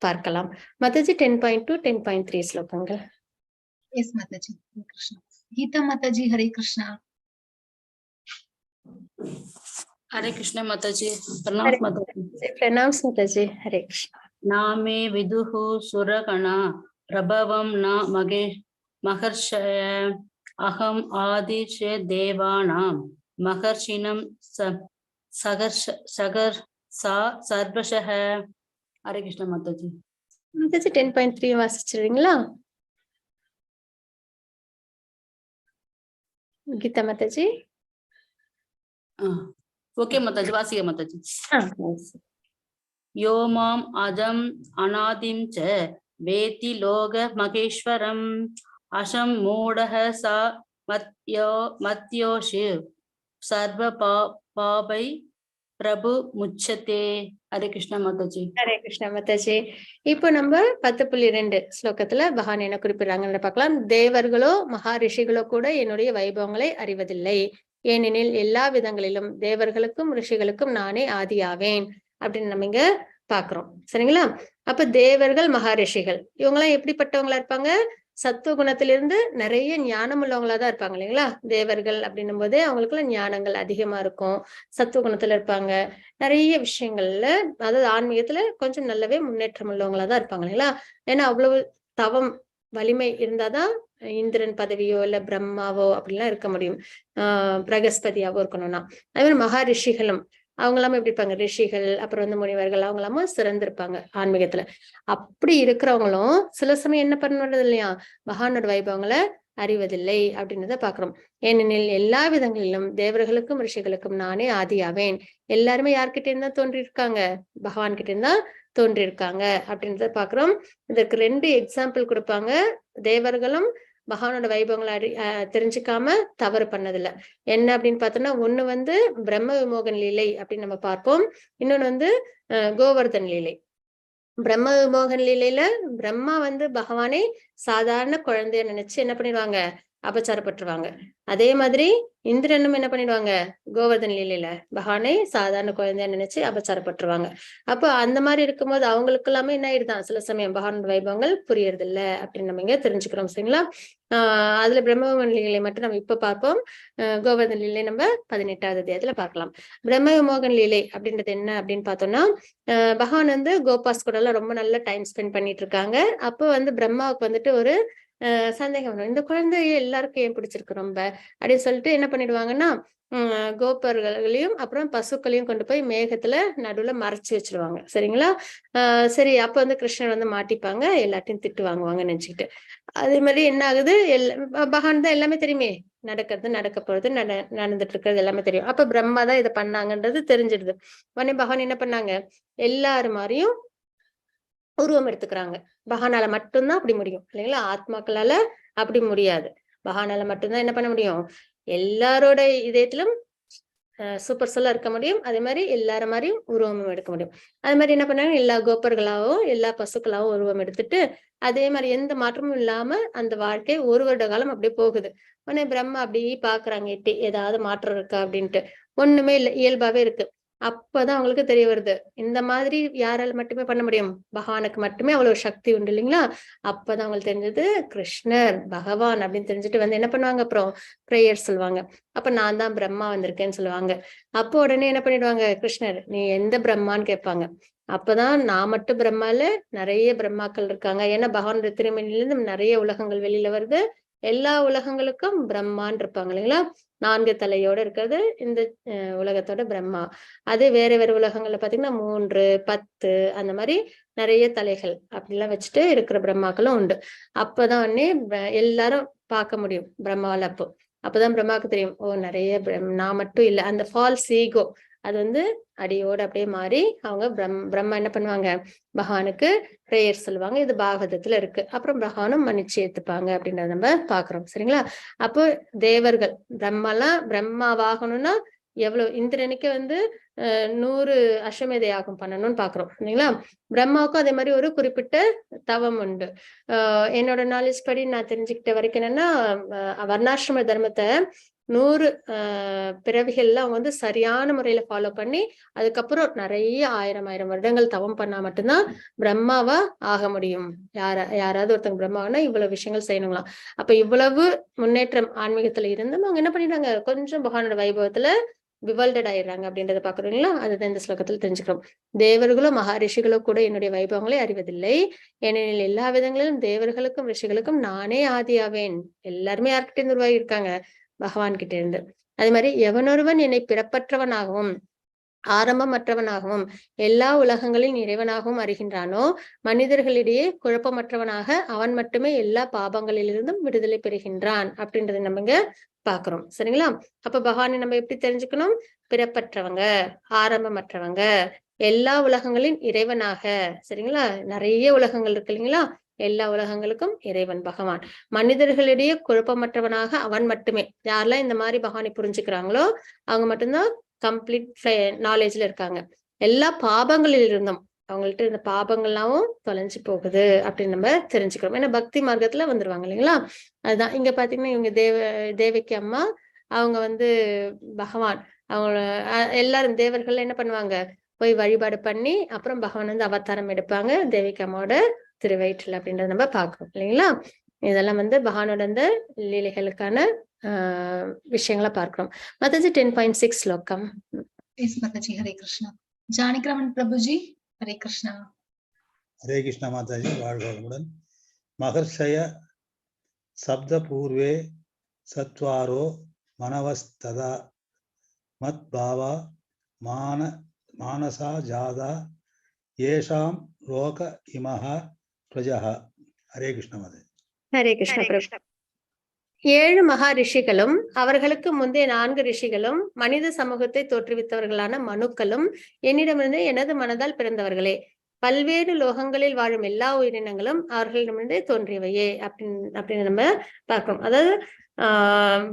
பார்க்கலாம். மாதாஜி 10.2 10.3 ஸ்லோகங்கள். Yes, Mataji. Hare Krishna. Geeta Mataji, Hare Krishna. हरे कृष्ण माताजी, प्रणाम माताजी। प्रणाम माताजी। हरे कृष्ण। नामे विदुः सुरगणा प्रभवं न महर्षय अहम आदिश देवानां महर्षिणं सर्वशः। हरे कृष्ण माताजी। माताजी 10.3 வாசிச்சிடுறீங்களா? गीता माताजी। ओके माताजी, वासिए माताजी। यो माम अजम अनादिम च वेति लोक महेश्वरम अशम मूढ़ः सा मत्योषि सर्व पापै பிரபு முச்சதே. ஹரே கிருஷ்ணா மாதாஜி. ஹரே கிருஷ்ணா மாதாஜி. இப்போ நம்ம 10.2 ஸ்லோகத்துல பகவான் என்ன குறிப்பிடுறாங்கன்னு பார்க்கலாம். தேவர்களோ மகாரிஷிகளோ கூட என்னுடைய வைபவங்களை அறிவதில்லை, ஏனெனில் எல்லா விதங்களிலும் தேவர்களுக்கும் ரிஷிகளுக்கும் நானே ஆதியாவேன் அப்படின்னு நம்ம இங்க பாக்குறோம். சரிங்களா? அப்ப தேவர்கள் மகாரிஷிகள் இவங்கெல்லாம் எப்படிப்பட்டவங்களா இருப்பாங்க? சத்துவ குணத்திலிருந்து நிறைய ஞானம் உள்ளவங்களா தான் இருப்பாங்க இல்லைங்களா? தேவர்கள் அப்படின்னும் போதே அவங்களுக்குள்ள ஞானங்கள் அதிகமா இருக்கும், சத்துவ குணத்துல இருப்பாங்க, நிறைய விஷயங்கள்ல அதாவது ஆன்மீகத்துல கொஞ்சம் நல்லாவே முன்னேற்றம் உள்ளவங்களா தான் இருப்பாங்க இல்லைங்களா? ஏன்னா அவ்வளவு தவம் வலிமை இருந்தாதான் இந்திரன் பதவியோ இல்ல பிரம்மாவோ அப்படிலாம் இருக்க முடியும், பிரகஸ்பதியாவோ இருக்கணும்னா. அதே மாதிரி மகாரிஷிகளும் அவங்க எல்லாமே எப்படி இருப்பாங்க? ரிஷிகள் அப்புறம் வந்து முனிவர்கள் அவங்க எல்லாமே சிறந்திருப்பாங்க ஆன்மீகத்துல. அப்படி இருக்கிறவங்களும் சில சமயம் என்ன பண்ணுறது இல்லையா, பகவானோட வைபவங்களை அறிவதில்லை அப்படின்றத பாக்குறோம். ஏனெனில் எல்லா விதங்களிலும் தேவர்களுக்கும் ரிஷிகளுக்கும் நானே ஆதியாவேன். எல்லாருமே யார்கிட்ட இருந்தா தோன்றியிருக்காங்க? பகவான் கிட்ட இருந்தா தோன்றியிருக்காங்க அப்படின்றத பாக்குறோம். இதற்கு 2 எக்ஸாம்பிள் கொடுப்பாங்க. தேவர்களும் பகவானோட வைபவங்களை தெரிஞ்சுக்காம தவறு பண்ணதில்லை. என்ன அப்படின்னு பார்த்தோம்னா, ஒண்ணு வந்து பிரம்ம விமோகன் லீலை அப்படின்னு நம்ம பார்ப்போம். இன்னொன்னு வந்து கோவர்தன் லீலை. பிரம்ம விமோகன் லீலையில பிரம்மா வந்து பகவானை சாதாரண குழந்தைய நினைச்சு என்ன பண்ணிடுவாங்க? அபச்சாரப்பட்டுருவாங்க. அதே மாதிரி இந்திரனும் என்ன பண்ணிடுவாங்க? கோவர்தன் லீலையில பகவானை சாதாரண குழந்தையா நினைச்சு அபச்சாரப்பட்டுருவாங்க. அப்போ அந்த மாதிரி இருக்கும்போது அவங்களுக்கு எல்லாமே என்ன ஆயிடுதான், சில சமயம் பகவானோட வைபவங்கள் புரியறது இல்ல அப்படின்னு நம்ம இங்க தெரிஞ்சுக்கிறோம். சரிங்களா? அதுல பிரம்ம லீலை மட்டும் நம்ம இப்ப பார்ப்போம். கோவர்தன் லீலை நம்ம 18வது அத்தியாயத்துல பார்க்கலாம். பிரம்ம விமோகன் லீலை அப்படின்றது என்ன அப்படின்னு பார்த்தோம்னா, பகவான் வந்து கோபாஸ் கூட எல்லாம் ரொம்ப நல்ல டைம் ஸ்பெண்ட் பண்ணிட்டு இருக்காங்க. அப்போ வந்து பிரம்மாவுக்கு வந்துட்டு ஒரு சந்தேகம் வரும், இந்த குழந்தைய எல்லாருக்கும் ஏன் பிடிச்சிருக்கு ரொம்ப அப்படின்னு சொல்லிட்டு என்ன பண்ணிடுவாங்கன்னா, கோபர்களையும் அப்புறம் பசுக்களையும் கொண்டு போய் மேகத்துல நடுவுல மறைச்சு வச்சிருவாங்க. சரிங்களா? சரி, அப்ப வந்து கிருஷ்ணர் வந்து மாட்டிப்பாங்க, எல்லாத்தையும் திட்டு வாங்குவாங்கன்னு நினைச்சுக்கிட்டு. அதே மாதிரி என்ன ஆகுது, பகவான் தான் எல்லாமே தெரியுமே, நடக்கிறது நடக்க போறது நடந்துட்டு இருக்கிறது எல்லாமே தெரியும். அப்ப பிரம்மா தான் இதை பண்ணாங்கன்றது தெரிஞ்சிடுது. உடனே பகவான் என்ன பண்ணாங்க, எல்லாரு மாதிரியும் உருவம் எடுத்துக்கிறாங்க. பகவானால மட்டும்தான் அப்படி முடியும் இல்லைங்களா? ஆத்மாக்களால அப்படி முடியாது. பகவானால மட்டும்தான் என்ன பண்ண முடியும், எல்லாரோட இதயத்திலும் சூப்பர் செல்லா இருக்க முடியும். அதே மாதிரி எல்லார மாதிரியும் உருவமும் எடுக்க முடியும். அதே மாதிரி என்ன பண்ணாங்க, எல்லா கோப்பர்களாவும் எல்லா பசுக்களாவும் உருவம் எடுத்துட்டு அதே மாதிரி எந்த மாற்றமும் இல்லாம அந்த வாழ்க்கை 1 வருட காலம் அப்படியே போகுது. உடனே பிரம்மா அப்படியே பாக்குறாங்க, எட்டி ஏதாவது மாற்றம் இருக்கா அப்படின்ட்டு. ஒண்ணுமே இல்லை, இயல்பாவே இருக்கு. அப்பதான் அவங்களுக்கு தெரிய வருது, இந்த மாதிரி யாரால மட்டுமே பண்ண முடியும், பகவானுக்கு மட்டுமே அவ்வளவு சக்தி உண்டு இல்லைங்களா? அப்பதான் அவங்களுக்கு தெரிஞ்சது கிருஷ்ணர் பகவான் அப்படின்னு தெரிஞ்சுட்டு வந்து என்ன பண்ணுவாங்க, அப்புறம் பிரேயர் சொல்லுவாங்க. அப்ப நான் தான் பிரம்மா வந்திருக்கேன்னு சொல்லுவாங்க. அப்போ உடனே என்ன பண்ணிடுவாங்க, கிருஷ்ணர் நீ எந்த பிரம்மான்னு கேட்பாங்க. அப்பதான் நான் மட்டும் பிரம்மா இல்ல, நிறைய பிரம்மாக்கள் இருக்காங்க. ஏன்னா பகவான் திருமணிலிருந்து நிறைய உலகங்கள் வெளியில வருது. எல்லா உலகங்களுக்கும் பிரம்மான் இருப்பாங்க இல்லைங்களா? 4 தலையோட இருக்கிறது இந்த உலகத்தோட பிரம்மா. அது வேற வேற உலகங்கள்ல பாத்தீங்கன்னா 3, 10 அந்த மாதிரி நிறைய தலைகள் அப்படிலாம் வச்சுட்டு இருக்கிற பிரம்மாக்களும் உண்டு. அப்பதான் உடனே எல்லாரும் பார்க்க முடியும் பிரம்மாவால. அப்பதான் பிரம்மாவுக்கு தெரியும், ஓ நிறைய நான் மட்டும் இல்லை, அந்த ஃபால்ஸ் ஈகோ அது வந்து அடியோடு அப்படியே மாறி அவங்க பிரம்மா என்ன பண்ணுவாங்க, பகவானுக்கு பிரேயர் சொல்லுவாங்க. இது பாகவதத்துல இருக்கு. அப்புறம் பகவானும் மன்னிச்சு ஏத்துப்பாங்க அப்படின்றத நம்ம பாக்குறோம். சரிங்களா? அப்போ தேவர்கள் பிரம்மாவாகணும்னா எவ்வளவு, இந்திரனுக்கு வந்து 100 அஸ்வமேத யாகம் பண்ணணும்னு பாக்குறோம் இல்லைங்களா? பிரம்மாவுக்கும் அதே மாதிரி ஒரு குறிப்பிட்ட தவம் உண்டு. என்னோட நாலேஜ் படி நான் தெரிஞ்சுக்கிட்ட வரைக்கும் என்னன்னா, வர்ணாசிரம தர்மத்தை 100 பிறவிகள்ல அவங்க வந்து சரியான முறையில ஃபாலோ பண்ணி அதுக்கப்புறம் நிறைய 1000 வருடங்கள் தவம் பண்ணா மட்டும்தான் பிரம்மாவா ஆக முடியும். யாராவது ஒருத்தங்க பிரம்மாவனா இவ்வளவு விஷயங்கள் செய்யணுங்களாம். அப்ப இவ்வளவு முன்னேற்றம் ஆன்மீகத்துல இருந்தும் அவங்க என்ன பண்ணிடுறாங்க, கொஞ்சம் பகவானோட வைபவத்துல விவல்டட் ஆயிடுறாங்க அப்படின்றத பாக்குறீங்களா? அதுதான் இந்த ஸ்லோகத்துல தெரிஞ்சுக்கிறோம். தேவர்களோ மகாரிஷிகளோ கூட என்னுடைய வைபவங்களை அறிவதில்லை, ஏனெனில் எல்லா விதங்களிலும் தேவர்களுக்கும் ரிஷிகளுக்கும் நானே ஆதியாவேன். எல்லாருமே யார்கிட்ட இருந்து உருவாகி இருக்காங்க, பகவான் கிட்ட இருந்து. அதே மாதிரி எவனொருவன் என்னை பிறப்பற்றவனாகவும் ஆரம்பமற்றவனாகவும் எல்லா உலகங்களின் இறைவனாகவும் அறிகின்றானோ, மனிதர்களிடையே குழப்பமற்றவனாக அவன் மட்டுமே எல்லா பாபங்களிலிருந்தும் விடுதலை பெறுகின்றான் அப்படின்றத நம்ம இங்க பாக்குறோம். சரிங்களா? அப்ப பகவானை நம்ம எப்படி தெரிஞ்சுக்கணும், பிறப்பற்றவங்க, ஆரம்பமற்றவங்க, எல்லா உலகங்களின் இறைவனாக. சரிங்களா? நிறைய உலகங்கள் இருக்கு இல்லைங்களா? எல்லா உலகங்களுக்கும் இறைவன் பகவான். மனிதர்களிடையே குழப்பமற்றவனாக அவன் மட்டுமே. யாரெல்லாம் இந்த மாதிரி பகவானை புரிஞ்சுக்கிறாங்களோ அவங்க மட்டும்தான் கம்ப்ளீட் நாலேஜ்ல இருக்காங்க. எல்லா பாபங்களில் இருந்தும் அவங்கள்ட்ட இந்த பாபங்கள்லாம் தொலைஞ்சு போகுது அப்படின்னு நம்ம தெரிஞ்சுக்கிறோம். ஏன்னா பக்தி மார்க்கத்துல வந்துருவாங்க இல்லைங்களா? அதுதான் இங்க பாத்தீங்கன்னா இவங்க தேவகி அம்மா அவங்க வந்து பகவான் அவங்க எல்லாரும் தேவர்கள் என்ன பண்ணுவாங்க, போய் வழிபாடு பண்ணி அப்புறம் பகவான் வந்து அவதாரம் எடுப்பாங்க தேவகி அம்மாவோட திருவயிற்றுல அப்படின்றத நம்ம பார்க்கிறோம் இல்லைங்களா? இதெல்லாம் வந்து பகவானோட அந்த லீலைகளுக்கான விஷயங்களை பார்க்கிறோம். மாதாஜி 10.6 ஸ்லோகம். Yes, Mataji, Hare Krishna. Janikraman Prabhuji, Hare Krishna. हरे कृष्ण माताजी வாழ்க மகர்ஷய சப்த பூர்வே சத்வாரோ மனவஸ்ததா மத் பாவா மானசா ஜாதா ஏஷாம் லோக இமஹ பிரஜஹ. ஹரே கிருஷ்ண மாதாஜி. ஹரே கிருஷ்ண பிரபு. 7 மகா ரிஷிகளும் அவர்களுக்கு முந்தைய 4 ரிஷிகளும் மனித சமூகத்தை தோற்றுவித்தவர்களான மனுக்களும் என்னிடமிருந்து எனது மனதால் பிறந்தவர்களே. பல்வேறு லோகங்களில் வாழும் எல்லா உயிரினங்களும் அவர்களிடமிருந்தே தோன்றியவையே அப்படின்னு நம்ம பார்க்கிறோம். அதாவது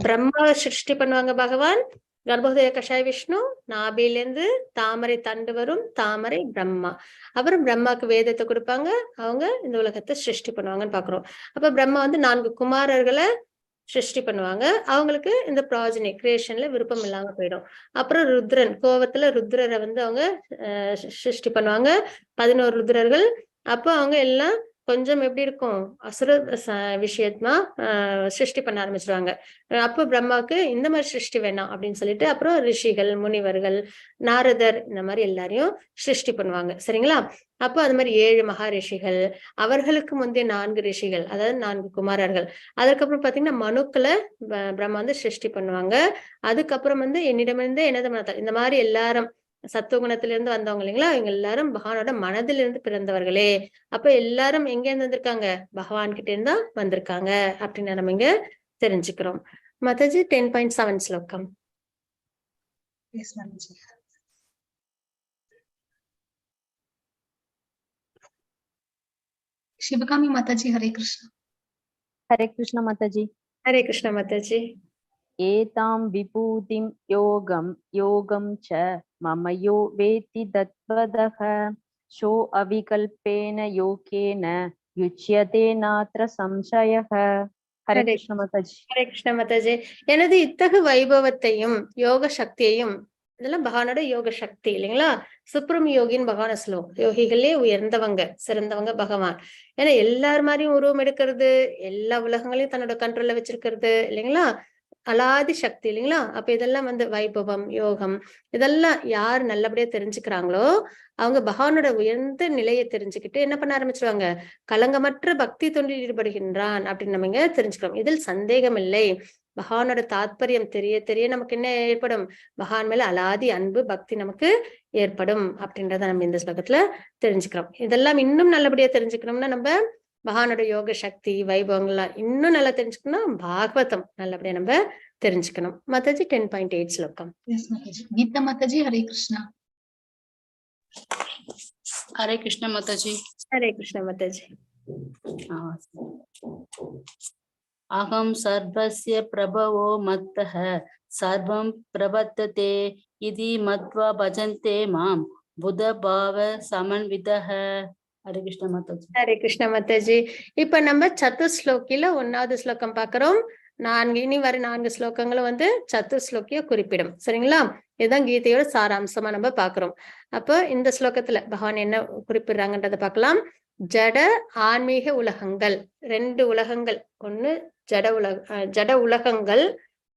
பிரம்மா சிருஷ்டி பண்ணுவாங்க பகவான், கர்ப்போதய கஷாய விஷ்ணு, நாபிலேருந்து தாமரை தண்டு வரும், தாமரை பிரம்மா. அப்புறம் பிரம்மாக்கு வேதத்தை கொடுப்பாங்க, அவங்க இந்த உலகத்தை சிருஷ்டி பண்ணுவாங்கன்னு பாக்குறோம். அப்ப பிரம்மா வந்து 4 குமாரர்களை சிருஷ்டி பண்ணுவாங்க. அவங்களுக்கு இந்த ப்ராஜனி கிரியேஷன்ல விருப்பம் இல்லாம போயிடும். அப்புறம் ருத்ரன் கோவத்துல ருத்ரரை வந்து அவங்க சிருஷ்டி பண்ணுவாங்க, 11 ருத்ரர்கள். அப்போ அவங்க எல்லாம் கொஞ்சம் எப்படி இருக்கும், அசுர விஷயமா சிருஷ்டி பண்ண ஆரம்பிச்சிருவாங்க. அப்போ பிரம்மாவுக்கு இந்த மாதிரி சிருஷ்டி வேணாம் அப்படின்னு சொல்லிட்டு அப்புறம் ரிஷிகள், முனிவர்கள், நாரதர் இந்த மாதிரி எல்லாரையும் சிருஷ்டி பண்ணுவாங்க. சரிங்களா? அப்போ அது மாதிரி 7 மகா ரிஷிகள், அவர்களுக்கு முந்தைய 4 ரிஷிகள், அதாவது 4 குமாரர்கள். அதுக்கப்புறம் பாத்தீங்கன்னா மனுக்களை பிரம்மா வந்து சிருஷ்டி பண்ணுவாங்க. அதுக்கப்புறம் வந்து என்னிடமிருந்து எனது மனத்தால், இந்த மாதிரி எல்லாரும் சத்துவகுணத்திலிருந்து வந்தவங்க இல்லைங்களா, இவங்க எல்லாரும் பகவானோட மனதிலிருந்து பிறந்தவர்களே. அப்ப எல்லாரும் எங்க இருந்து வந்திருக்காங்க, பகவான் கிட்ட இருந்தா வந்திருக்காங்க அப்படின்னு நம்ம இங்க தெரிஞ்சுக்கிறோம். மாதாஜி 10.7 ஸ்லோகம். Yes, Mataji. Shivakami Mataji, Hare Krishna. हरे कृष्ण माताजी. ஹரே கிருஷ்ண மாதாஜி. एतां विभूतिं योगं च मम यो वेत्ति तत्त्वतः शो अविकल्पेन योगेन युज्यते नात्र संशयः. हरे हरे कृष्ण माताजी. ஹரே கிருஷ்ண மாதாஜி. எனது இத்தகு வைபவத்தையும் யோக சக்தியையும், இதெல்லாம் பகவானோட யோக சக்தி இல்லைங்களா? சுப்ரம் யோகின்னு பகவான சொல்லுவோம். யோகிகளே உயர்ந்தவங்க, சிறந்தவங்க பகவான். ஏன்னா எல்லார் மாதிரியும் உருவம் எடுக்கிறது, எல்லா உலகங்களையும் தன்னோட கண்ட்ரோல்ல வச்சிருக்கிறது இல்லைங்களா? அலாதி சக்தி இல்லைங்களா? அப்ப இதெல்லாம் வந்து வைபவம், யோகம், இதெல்லாம் யார் நல்லபடியா தெரிஞ்சுக்கிறாங்களோ அவங்க பகவானோட உயர்ந்த நிலையை தெரிஞ்சுக்கிட்டு என்ன பண்ண ஆரம்பிச்சிருவாங்க, கலங்கமற்ற பக்தி தொண்டில் ஈடுபடுகின்றான் அப்படின்னு நம்ம இங்க தெரிஞ்சுக்கிறோம். இதில் சந்தேகம் இல்லை. பகவானோட தாத்பரியம் தெரிய தெரிய நமக்கு என்ன ஏற்படும், பகவான் மேல அலாதி அன்பு பக்தி நமக்கு ஏற்படும் அப்படின்றத நம்ம இந்த ஸ்லோகத்துல தெரிஞ்சுக்கிறோம். இதெல்லாம் இன்னும் நல்லபடியா தெரிஞ்சுக்கணும்னா நம்ம பகவானோட யோக சக்தி வைபவங்கள்லாம் இன்னும் நல்லா தெரிஞ்சுக்கணும்னா பாகவதம் நல்லபடியா நம்ம தெரிஞ்சுக்கணும். மாதாஜி 10.8 ஸ்லோகம். Yes, Mataji. Geeta Mataji, Hare Krishna. Hare Krishna Mataji. Hare Krishna Mataji. अहं सर्वस्य प्रभवो मत्तः सर्वं प्रवर्तते इति मत्वा भजन्ते मां बुधभाव समन्वितः. हरे कृष्ण माताजी. ஹரே கிருஷ்ண மாதாஜி. இப்ப நம்ம சத்துஸ்லோகில 1வது ஸ்லோகம் பாக்குறோம். இனி வர 4 ஸ்லோகங்களும் வந்து சத்துஸ்லோகிய குறிப்பிடும். சரிங்களா? இதுதான் கீதையோட சாராம்சமா நம்ம பாக்குறோம். அப்போ இந்த ஸ்லோகத்துல பகவான் என்ன குறிப்பிடுறாங்கன்றத பார்க்கலாம். ஜட ஆன்மீக உலகங்கள், 2 உலகங்கள், ஒண்ணு ஜட உலகங்கள்,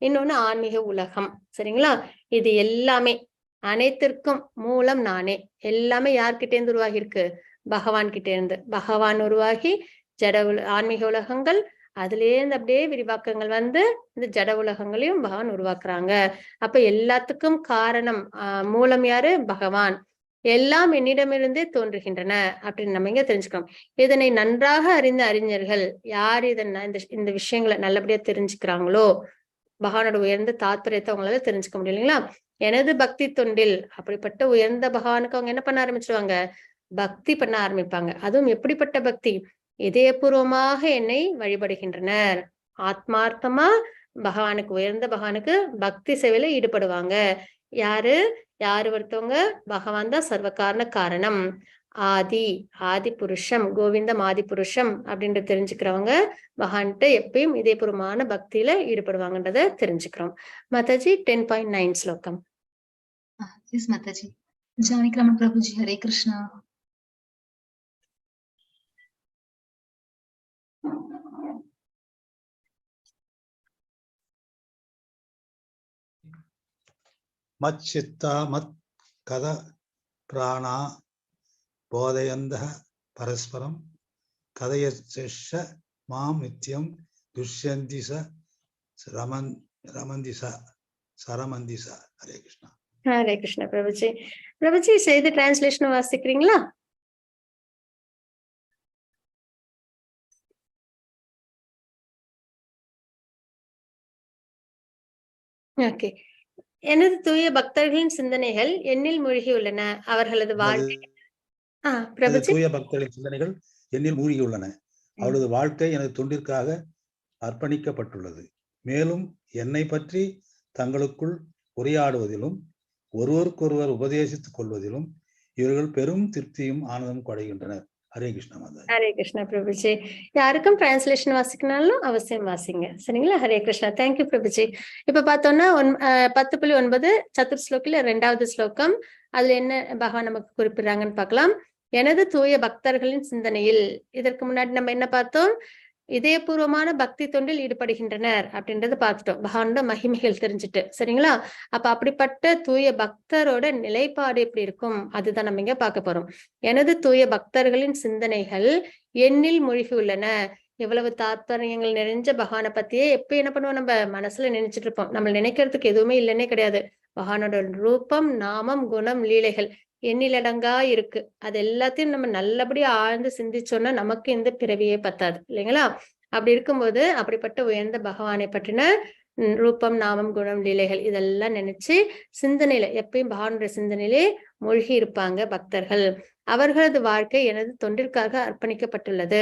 இன்னொன்னு ஆன்மீக உலகம். சரிங்களா? இது எல்லாமே அனைத்திற்கும் மூலம் நானே. எல்லாமே யார்கிட்ட இருந்து உருவாகி இருக்கு, பகவான் கிட்ட இருந்து. பகவான் உருவாகி ஆன்மீக உலகங்கள், அதுல இருந்து அப்படியே விரிவாக்கங்கள் வந்து இந்த ஜட உலகங்களையும் பகவான் உருவாக்குறாங்க. அப்ப எல்லாத்துக்கும் காரணம் மூலம் யாரு, பகவான். எல்லாம் என்னிடமிருந்தே தோன்றுகின்றன அப்படின்னு நம்ம இங்க தெரிஞ்சுக்கிறோம். இதனை நன்றாக அறிந்த அறிஞர்கள் யார் இந்த விஷயங்களை நல்லபடியா தெரிஞ்சுக்கிறாங்களோ பகவானோட உயர்ந்த தாத்பரியத்தை அவங்களால தெரிஞ்சுக்க முடியும் இல்லைங்களா? எனது பக்தி தொண்டில் அப்படிப்பட்ட உயர்ந்த பகவானுக்கு அவங்க என்ன பண்ண ஆரம்பிச்சிருவாங்க, பக்தி பண்ண ஆரம்பிப்பாங்க. அதுவும் எப்படிப்பட்ட பக்தி, இதயபூர்வமாக என்னை வழிபடுகின்றனர், ஆத்மார்த்தமா பகவானுக்கு, உயர்ந்த பகவானுக்கு பக்தி சேவையில ஈடுபடுவாங்க. யாரு ஒருத்தவங்க? பகவான் தான் சர்வ காரண காரணம். ஆதி புருஷம், கோவிந்தம் ஆதி புருஷம் அப்படின்றது தெரிஞ்சுக்கிறவங்க பகவான்கிட்ட எப்பயும் இதயபூர்வமான பக்தியில ஈடுபடுவாங்கன்றத தெரிஞ்சுக்கிறோம். மாதாஜி 10.9 ஸ்லோகம். எஸ் மாதாஜி. ஜானகிராமன் பிரபுஜி ஹரே கிருஷ்ணா. மச்சித்தா மத் கத பிராணா போதயந்தः பரஸ்பரம் கதயச்ச மாம் நித்யம் துஷ்யந்தி ரமந்தி சரமந்தி. ஹரே கிருஷ்ணா. ஹரே கிருஷ்ணா பிரபுஜி. பிரபுஜி செய்தி டிரான்ஸ்லேஷன் வாசிக்கிறீங்களா? ஓகே. எனது தூய பக்தர்களின் சிந்தனைகள் என்னில் மூழ்கியுள்ளன. அவர்களது வாழ்க்கை பிரபுஜி. தூய பக்தர்களின் சிந்தனைகள் என்னில் மூழ்கியுள்ளன. அவளது வாழ்க்கை எனது தொண்டிற்காக அர்ப்பணிக்கப்பட்டுள்ளது. மேலும் என்னை பற்றி தங்களுக்குள் உரையாடுவதிலும் ஒருவருக்கொருவர் உபதேசித்துக் கொள்வதிலும் இவர்கள் பெரும் திருப்தியும் ஆனந்தமும் அடைகின்றனர். ஹரே கிருஷ்ணா மாதா. ஹரே கிருஷ்ணா பிரபுஜி. யாருக்கும் டிரான்ஸ்லேஷன் வாசிக்கனாலும் அவசியம் வாசிங்க. சரிங்களா? ஹரே கிருஷ்ணா. தேங்க்யூ பிரபுஜி. இப்ப பார்த்தோம்னா 10.9 சதுர் ஸ்லோகில 2வது ஸ்லோகம். அதுல என்ன பகவான் நமக்கு குறிப்பிடுறாங்கன்னு பார்க்கலாம். எனது தூய பக்தர்களின் சிந்தனையில். இதற்கு முன்னாடி நம்ம என்ன பார்த்தோம்? இதயபூர்வமான பக்தி தொண்டில் ஈடுபடுகின்றனர் அப்படின்றத பார்த்துட்டோம். பகவானோட மகிமைகள் தெரிஞ்சுட்டு. சரிங்களா? அப்ப அப்படிப்பட்ட தூய பக்தரோட நிலைப்பாடு எப்படி இருக்கும் அதுதான் நம்ம இங்க பார்க்க போறோம். எனது தூய பக்தர்களின் சிந்தனைகள் என்னில் மூழ்கி உள்ளன. எவ்வளவு தாத்பரியங்கள் நிறைஞ்ச பகவானை பத்தியே எப்ப என்ன பண்ணுவோம்? நம்ம மனசுல நினைச்சிட்டு இருப்போம். நம்ம நினைக்கிறதுக்கு எதுவுமே இல்லைன்னே கிடையாது. பகவானோட ரூபம், நாமம், குணம், லீலைகள் எண்ணிலடங்கா இருக்கு. அது எல்லாத்தையும் நம்ம நல்லபடியா ஆழ்ந்து சிந்திச்சோம்னா நமக்கு இந்த பிறவியே பத்தாது இல்லைங்களா? அப்படி இருக்கும்போது அப்படிப்பட்ட உயர்ந்த பகவானை பற்றின ரூபம், நாமம், குணம், லீலைகள் இதெல்லாம் நினைச்சு சிந்தனையில எப்பயும் பகவானுடைய சிந்தனையிலே மூழ்கி இருப்பாங்க பக்தர்கள். அவர்களது வாழ்க்கை எனது தொண்டிற்காக அர்ப்பணிக்கப்பட்டுள்ளது.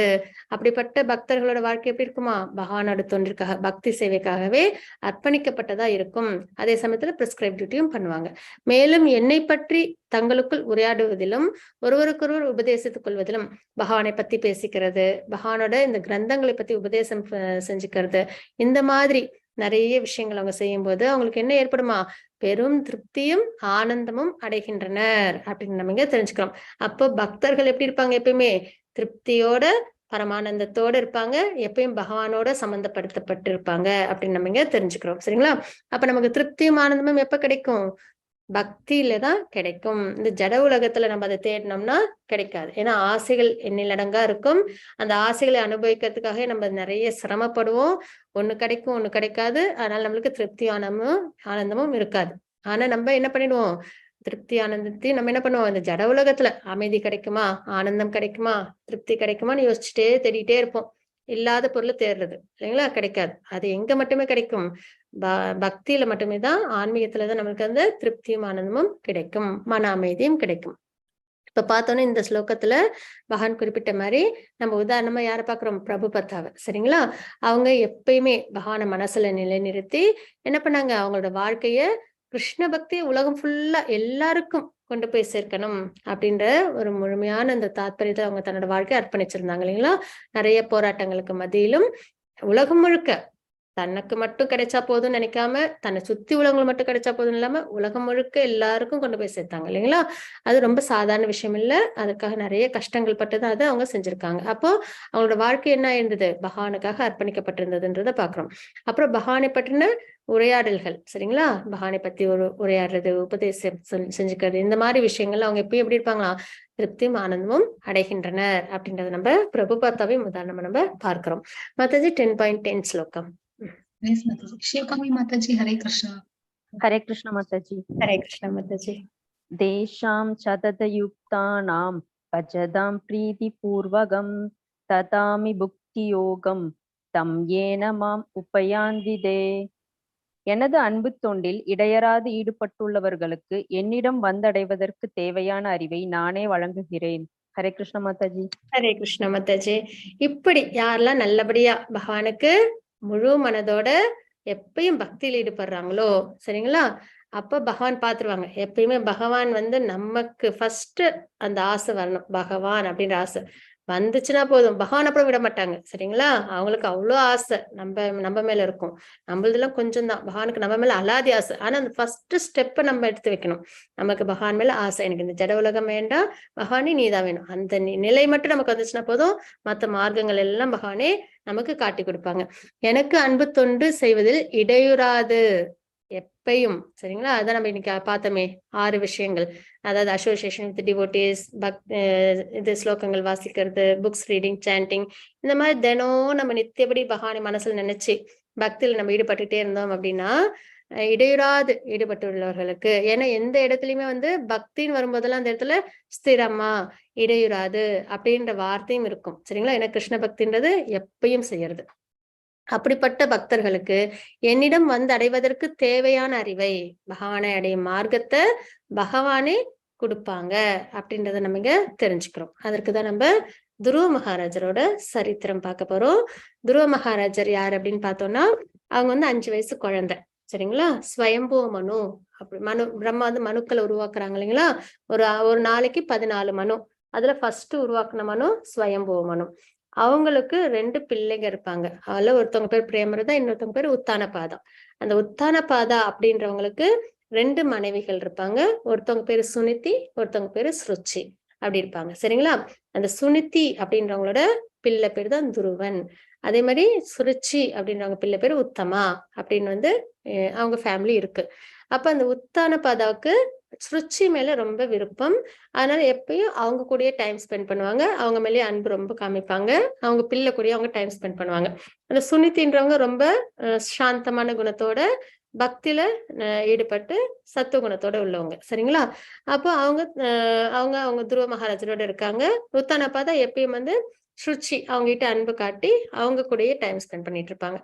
அப்படிப்பட்ட பக்தர்களோட வாழ்க்கை எப்படி இருக்குமா? பகவானோட தொண்டிற்காக, பக்தி சேவைக்காகவே அர்ப்பணிக்கப்பட்டதா இருக்கும். அதே சமயத்துல பிரிஸ்கிரைப் டியூட்டியும் பண்ணுவாங்க. மேலும் என்னை பற்றி தங்களுக்குள் உரையாடுவதிலும் ஒருவருக்கொருவர் உபதேசித்துக் கொள்வதிலும், பகவானை பத்தி பேசிக்கிறது, பகவானோட இந்த கிரந்தங்களை பத்தி உபதேசம் செஞ்சுக்கிறது, இந்த மாதிரி நிறைய விஷயங்கள் அவங்க செய்யும் போது அவங்களுக்கு என்ன ஏற்படுமா? பெரும் திருப்தியும் ஆனந்தமும் அடைகின்றனர் அப்படின்னு நம்ம இங்க தெரிஞ்சுக்கிறோம். அப்போ பக்தர்கள் எப்படி இருப்பாங்க? எப்பயுமே திருப்தியோட பரமானந்தத்தோட இருப்பாங்க. எப்பயும் பகவானோட சம்பந்தப்படுத்தப்பட்டு இருப்பாங்க அப்படின்னு நம்ம இங்க தெரிஞ்சுக்கிறோம். சரிங்களா? அப்ப நமக்கு திருப்தியும் ஆனந்தமும் எப்ப கிடைக்கும்? பக்தியில தான் கிடைக்கும். இந்த ஜட உலகத்துல நம்ம அதை தேடினோம்னா கிடைக்காது. ஏன்னா ஆசைகள் எண்ணிலடங்கா இருக்கும். அந்த ஆசைகளை அனுபவிக்கிறதுக்காக நம்ம நிறைய சிரமப்படுவோம். ஒண்ணு கிடைக்கும், ஒண்ணு கிடைக்காது. அதனால நம்மளுக்கு திருப்தி ஆனந்தமும் இருக்காது. ஆனா நம்ம என்ன பண்ணிடுவோம்? திருப்தி ஆனந்தத்தையும் நம்ம என்ன பண்ணுவோம்? இந்த ஜட உலகத்துல அமைதி கிடைக்குமா, ஆனந்தம் கிடைக்குமா, திருப்தி கிடைக்குமான்னு யோசிச்சுட்டே தேடிட்டே இருப்போம். இல்லாத பொருளை தேடுறது இல்லைங்களா? கிடைக்காது. அது எங்க மட்டுமே கிடைக்கும்? பக்தியில மட்டுமே தான், ஆன்மீகத்துலதான் நம்மளுக்கு அந்த திருப்தியும் ஆனந்தமும் கிடைக்கும், மன அமைதியும் கிடைக்கும். இப்ப பார்த்தோன்னா இந்த ஸ்லோகத்துல பகவான் குறிப்பிட்ட மாதிரி நம்ம உதாரணமா யாரை பாக்குறோம்? பிரபுபதாவை. சரிங்களா? அவங்க எப்பயுமே பகவானை மனசுல நிலைநிறுத்தி என்ன பண்ணாங்க? அவங்களோட வாழ்க்கைய கிருஷ்ண பக்தி உலகம் ஃபுல்லா எல்லாருக்கும் கொண்டு போய் சேர்க்கணும் அப்படின்ற ஒரு முழுமையான அந்த தாத்பரியத்தை அவங்க தன்னோட வாழ்க்கையை அர்ப்பணிச்சிருந்தாங்க இல்லைங்களா? நிறைய போராட்டங்களுக்கு மத்தியிலும் உலகம் முழுக்க தனக்கு மட்டும் கிடைச்சா போதும்னு நினைக்காம, தன்னை சுத்தி உலகங்கள் மட்டும் கிடைச்சா போதும் இல்லாம உலகம் முழுக்க எல்லாருக்கும் கொண்டு போய் சேர்த்தாங்க இல்லைங்களா? அது ரொம்ப சாதாரண விஷயம் இல்ல. அதுக்காக நிறைய கஷ்டங்கள் பட்டுதான் அதை அவங்க செஞ்சிருக்காங்க. அப்போ அவங்களோட வாழ்க்கை என்ன இருந்தது? பகவானுக்காக அர்ப்பணிக்கப்பட்டிருந்ததுன்றத பாக்குறோம். அப்புறம் பகவானை பற்றின உரையாடல்கள். சரிங்களா? பகவானை பத்தி ஒரு உரையாடுறது, உபதேசம் செஞ்சுக்கிறது, இந்த மாதிரி விஷயங்கள் அவங்க எப்பயும் எப்படி இருப்பாங்களா? திருப்தியும் ஆனந்தமும் அடைகின்றனர் அப்படின்றத நம்ம பிரபுபாதாவையும் உதாரணமா நம்ம பார்க்கிறோம். மாதாஜி 10.10 ஸ்லோகம். शिवकामी माताजी हरे कृष्णा. हरे कृष्ण माताजी. हरे कृष्ण माताजी. देशां सततयुक्तानां भजतां प्रीतिपूर्वकं तदामि भुक्तियोगं தம் ஏன மாம் உபயாந்திதே. எனது அன்பு தொண்டில் இடையராது ஈடுபட்டுள்ளவர்களுக்கு என்னிடம் வந்தடைவதற்கு தேவையான அறிவை நானே வழங்குகிறேன். ஹரே கிருஷ்ண மாதாஜி. ஹரே கிருஷ்ண மாதாஜி. இப்படி யாரெல்லாம் நல்லபடியா பகவானுக்கு முழு மனதோட எப்பயும் பக்தியில் ஈடுபடுறாங்களோ, சரிங்களா, அப்ப பகவான் பாத்துருவாங்க. எப்பயுமே பகவான் வந்து நமக்கு ஃபர்ஸ்ட் அந்த ஆசை வரணும். பகவான் அப்படின்ற ஆசை வந்துச்சுன்னா போதும், பகவான் அப்புறம் விட மாட்டாங்க. சரிங்களா? அவங்களுக்கு அவ்வளோ ஆசை நம்ம மேல இருக்கும். நம்மளதெல்லாம் கொஞ்சம் தான், பகவானுக்கு நம்ம மேல அலாதி ஆசை. ஆனா அந்த ஃபர்ஸ்ட் ஸ்டெப்பை நம்ம எடுத்து வைக்கணும். நமக்கு பகவான் மேல ஆசை, எனக்கு இந்த ஜட உலகம் வேண்டாம், பகவானே நீதான் வேணும். அந்த நிலை மட்டும் நமக்கு வந்துச்சுன்னா போதும், மற்ற மார்க்கங்கள் எல்லாம் பகவானே நமக்கு காட்டி கொடுப்பாங்க. எனக்கு அன்பு தொண்டு செய்வதில் இடையூறாது எப்பயும். சரிங்களா? அதான் நம்ம இன்னைக்கு பார்த்தோமே 6 விஷயங்கள். அதாவது அசோசியேஷன் வித் டிவோட்டீஸ், இது ஸ்லோகங்கள் வாசிக்கிறது, புக்ஸ் ரீடிங், சாண்டிங், இந்த மாதிரி தினம் நம்ம நித்தியபடி பகவானை மனசுல நினைச்சு பக்தியில நம்ம ஈடுபட்டுட்டே இருந்தோம் அப்படின்னா இடையூறாது ஈடுபட்டுள்ளவர்களுக்கு. ஏன்னா எந்த இடத்துலயுமே வந்து பக்தின்னு வரும்போதெல்லாம் அந்த இடத்துல ஸ்திரமா இடையூறாது அப்படின்ற வார்த்தையும் இருக்கும். சரிங்களா? ஏன்னா கிருஷ்ண பக்தின்றது எப்பயும் செய்யறது. அப்படிப்பட்ட பக்தர்களுக்கு என்னிடம் வந்து அடைவதற்கு தேவையான அறிவை, பகவானை அடையும் மார்க்கத்தை பகவானே கொடுப்பாங்க அப்படின்றத நம்ம இங்க தெரிஞ்சுக்கிறோம். அதற்குதான் நம்ம துருவ மகாராஜரோட சரித்திரம் பார்க்க போறோம். துருவ மகாராஜர் யார் அப்படின்னு பார்த்தோம்னா, அவங்க வந்து 5 வயசு குழந்தை. சரிங்களா? ஸ்வயம்போ மனு, அப்படி பிரம்மா வந்து மனுக்களை உருவாக்குறாங்க இல்லைங்களா? ஒரு நாளைக்கு 14 மனு. அதுல ஃபர்ஸ்ட் உருவாக்குன மனு ஸ்வயம்போ மனு. அவங்களுக்கு 2 பிள்ளைங்க இருப்பாங்க. அதுல ஒருத்தவங்க பேர் பிரேமரதா, இன்னொருத்தவங்க பேர் உத்தானபாதா. அந்த உத்தானபாதா அப்படின்றவங்களுக்கு 2 மனைவிகள் இருப்பாங்க. ஒருத்தவங்க பேரு சுனிதி, ஒருத்தவங்க பேரு ஸ்ருச்சி அப்படி இருப்பாங்க. சரிங்களா? அந்த சுனிதி அப்படின்றவங்களோட பிள்ளை பேர் தான் துருவன். அதே மாதிரி சுருச்சி அப்படின்றவங்க பிள்ளை பேர் உத்தமா அப்படின்னு வந்து அவங்க ஃபேமிலி இருக்கு. அப்ப அந்த உத்தானபாதாவுக்கு ஸ்ருச்சி மேல ரொம்ப விருப்பம். அதனால எப்பயும் அவங்க கூடயே டைம் ஸ்பெண்ட் பண்ணுவாங்க. அவங்க மேலேயே அன்பு ரொம்ப காமிப்பாங்க. அவங்க பிள்ளை கூடயே அவங்க டைம் ஸ்பெண்ட் பண்ணுவாங்க. அந்த சுனிதின்றவங்க ரொம்ப சாந்தமான குணத்தோட, பக்தியில ஈடுபட்டு சத்துவ குணத்தோட உள்ளவங்க. சரிங்களா? அப்போ அவங்க துருவ மகாராஜரோட இருக்காங்க. உத்தானபாதா எப்பயும் வந்து ஸ்ருச்சி அவங்க கிட்ட அன்பு காட்டி அவங்க கூடயே டைம் ஸ்பெண்ட் பண்ணிட்டு இருப்பாங்க.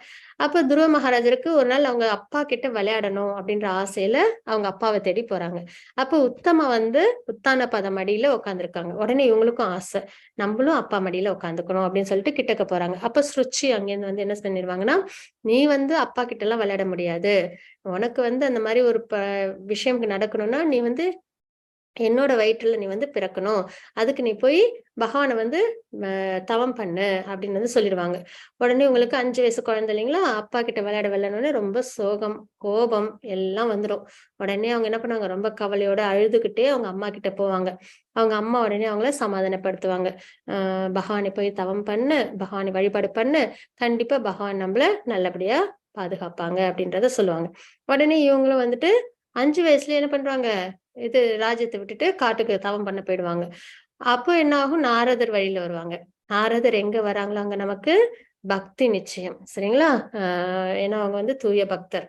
அப்ப துருவ மகாராஜருக்கு ஒரு நாள் அவங்க அப்பா கிட்ட விளையாடணும் அப்படின்ற ஆசையில அவங்க அப்பாவை தேடி போறாங்க. அப்ப உத்தமா வந்து உத்தானபாதா மடியில உட்காந்துருக்காங்க. உடனே இவங்களுக்கும் ஆசை, நம்மளும் அப்பா மடியில உட்காந்துக்கணும் அப்படின்னு சொல்லிட்டு கிட்டக்க போறாங்க. அப்ப ஸ்ருச்சி அங்கேருந்து வந்து என்ன பண்ணிடுவாங்கன்னா, நீ வந்து அப்பா கிட்ட எல்லாம் விளையாட முடியாது, உனக்கு வந்து அந்த மாதிரி ஒரு விஷயம் நடக்கணும்னா நீ வந்து என்னோட வயிற்றுல நீ வந்து பிறக்கணும், அதுக்கு நீ போய் பகவானை வந்து தவம் பண்ணு அப்படின்னு வந்து சொல்லிடுவாங்க. உடனே உங்களுக்கு 5 வயசு குழந்தை இல்லைங்களா, அப்பா கிட்ட விளையாடணும்னு ரொம்ப சோகம், கோபம் எல்லாம் வந்துடும். உடனே அவங்க என்ன பண்ணுவாங்க, ரொம்ப கவலையோட அழுதுகிட்டே அவங்க அம்மா கிட்ட போவாங்க. அவங்க அம்மா உடனே அவங்கள சமாதானப்படுத்துவாங்க. பகவானை போய் தவம் பண்ணு, பகவானை வழிபாடு பண்ணு, கண்டிப்பா பகவான் நம்மள நல்லபடியா பாதுகாப்பாங்க அப்படின்றத சொல்லுவாங்க. உடனே இவங்களும் வந்துட்டு 5 வயசுல என்ன பண்றாங்க, இது ராஜ்யத்தை விட்டுட்டு காட்டுக்கு தவம் பண்ண போயிடுவாங்க. அப்போ என்ன ஆகும், நாரதர் வழியில வருவாங்க. நாரதர் எங்க வராங்களோ அங்க நமக்கு பக்தி நிச்சயம். சரிங்களா? ஏன்னா அவங்க வந்து தூய பக்தர்,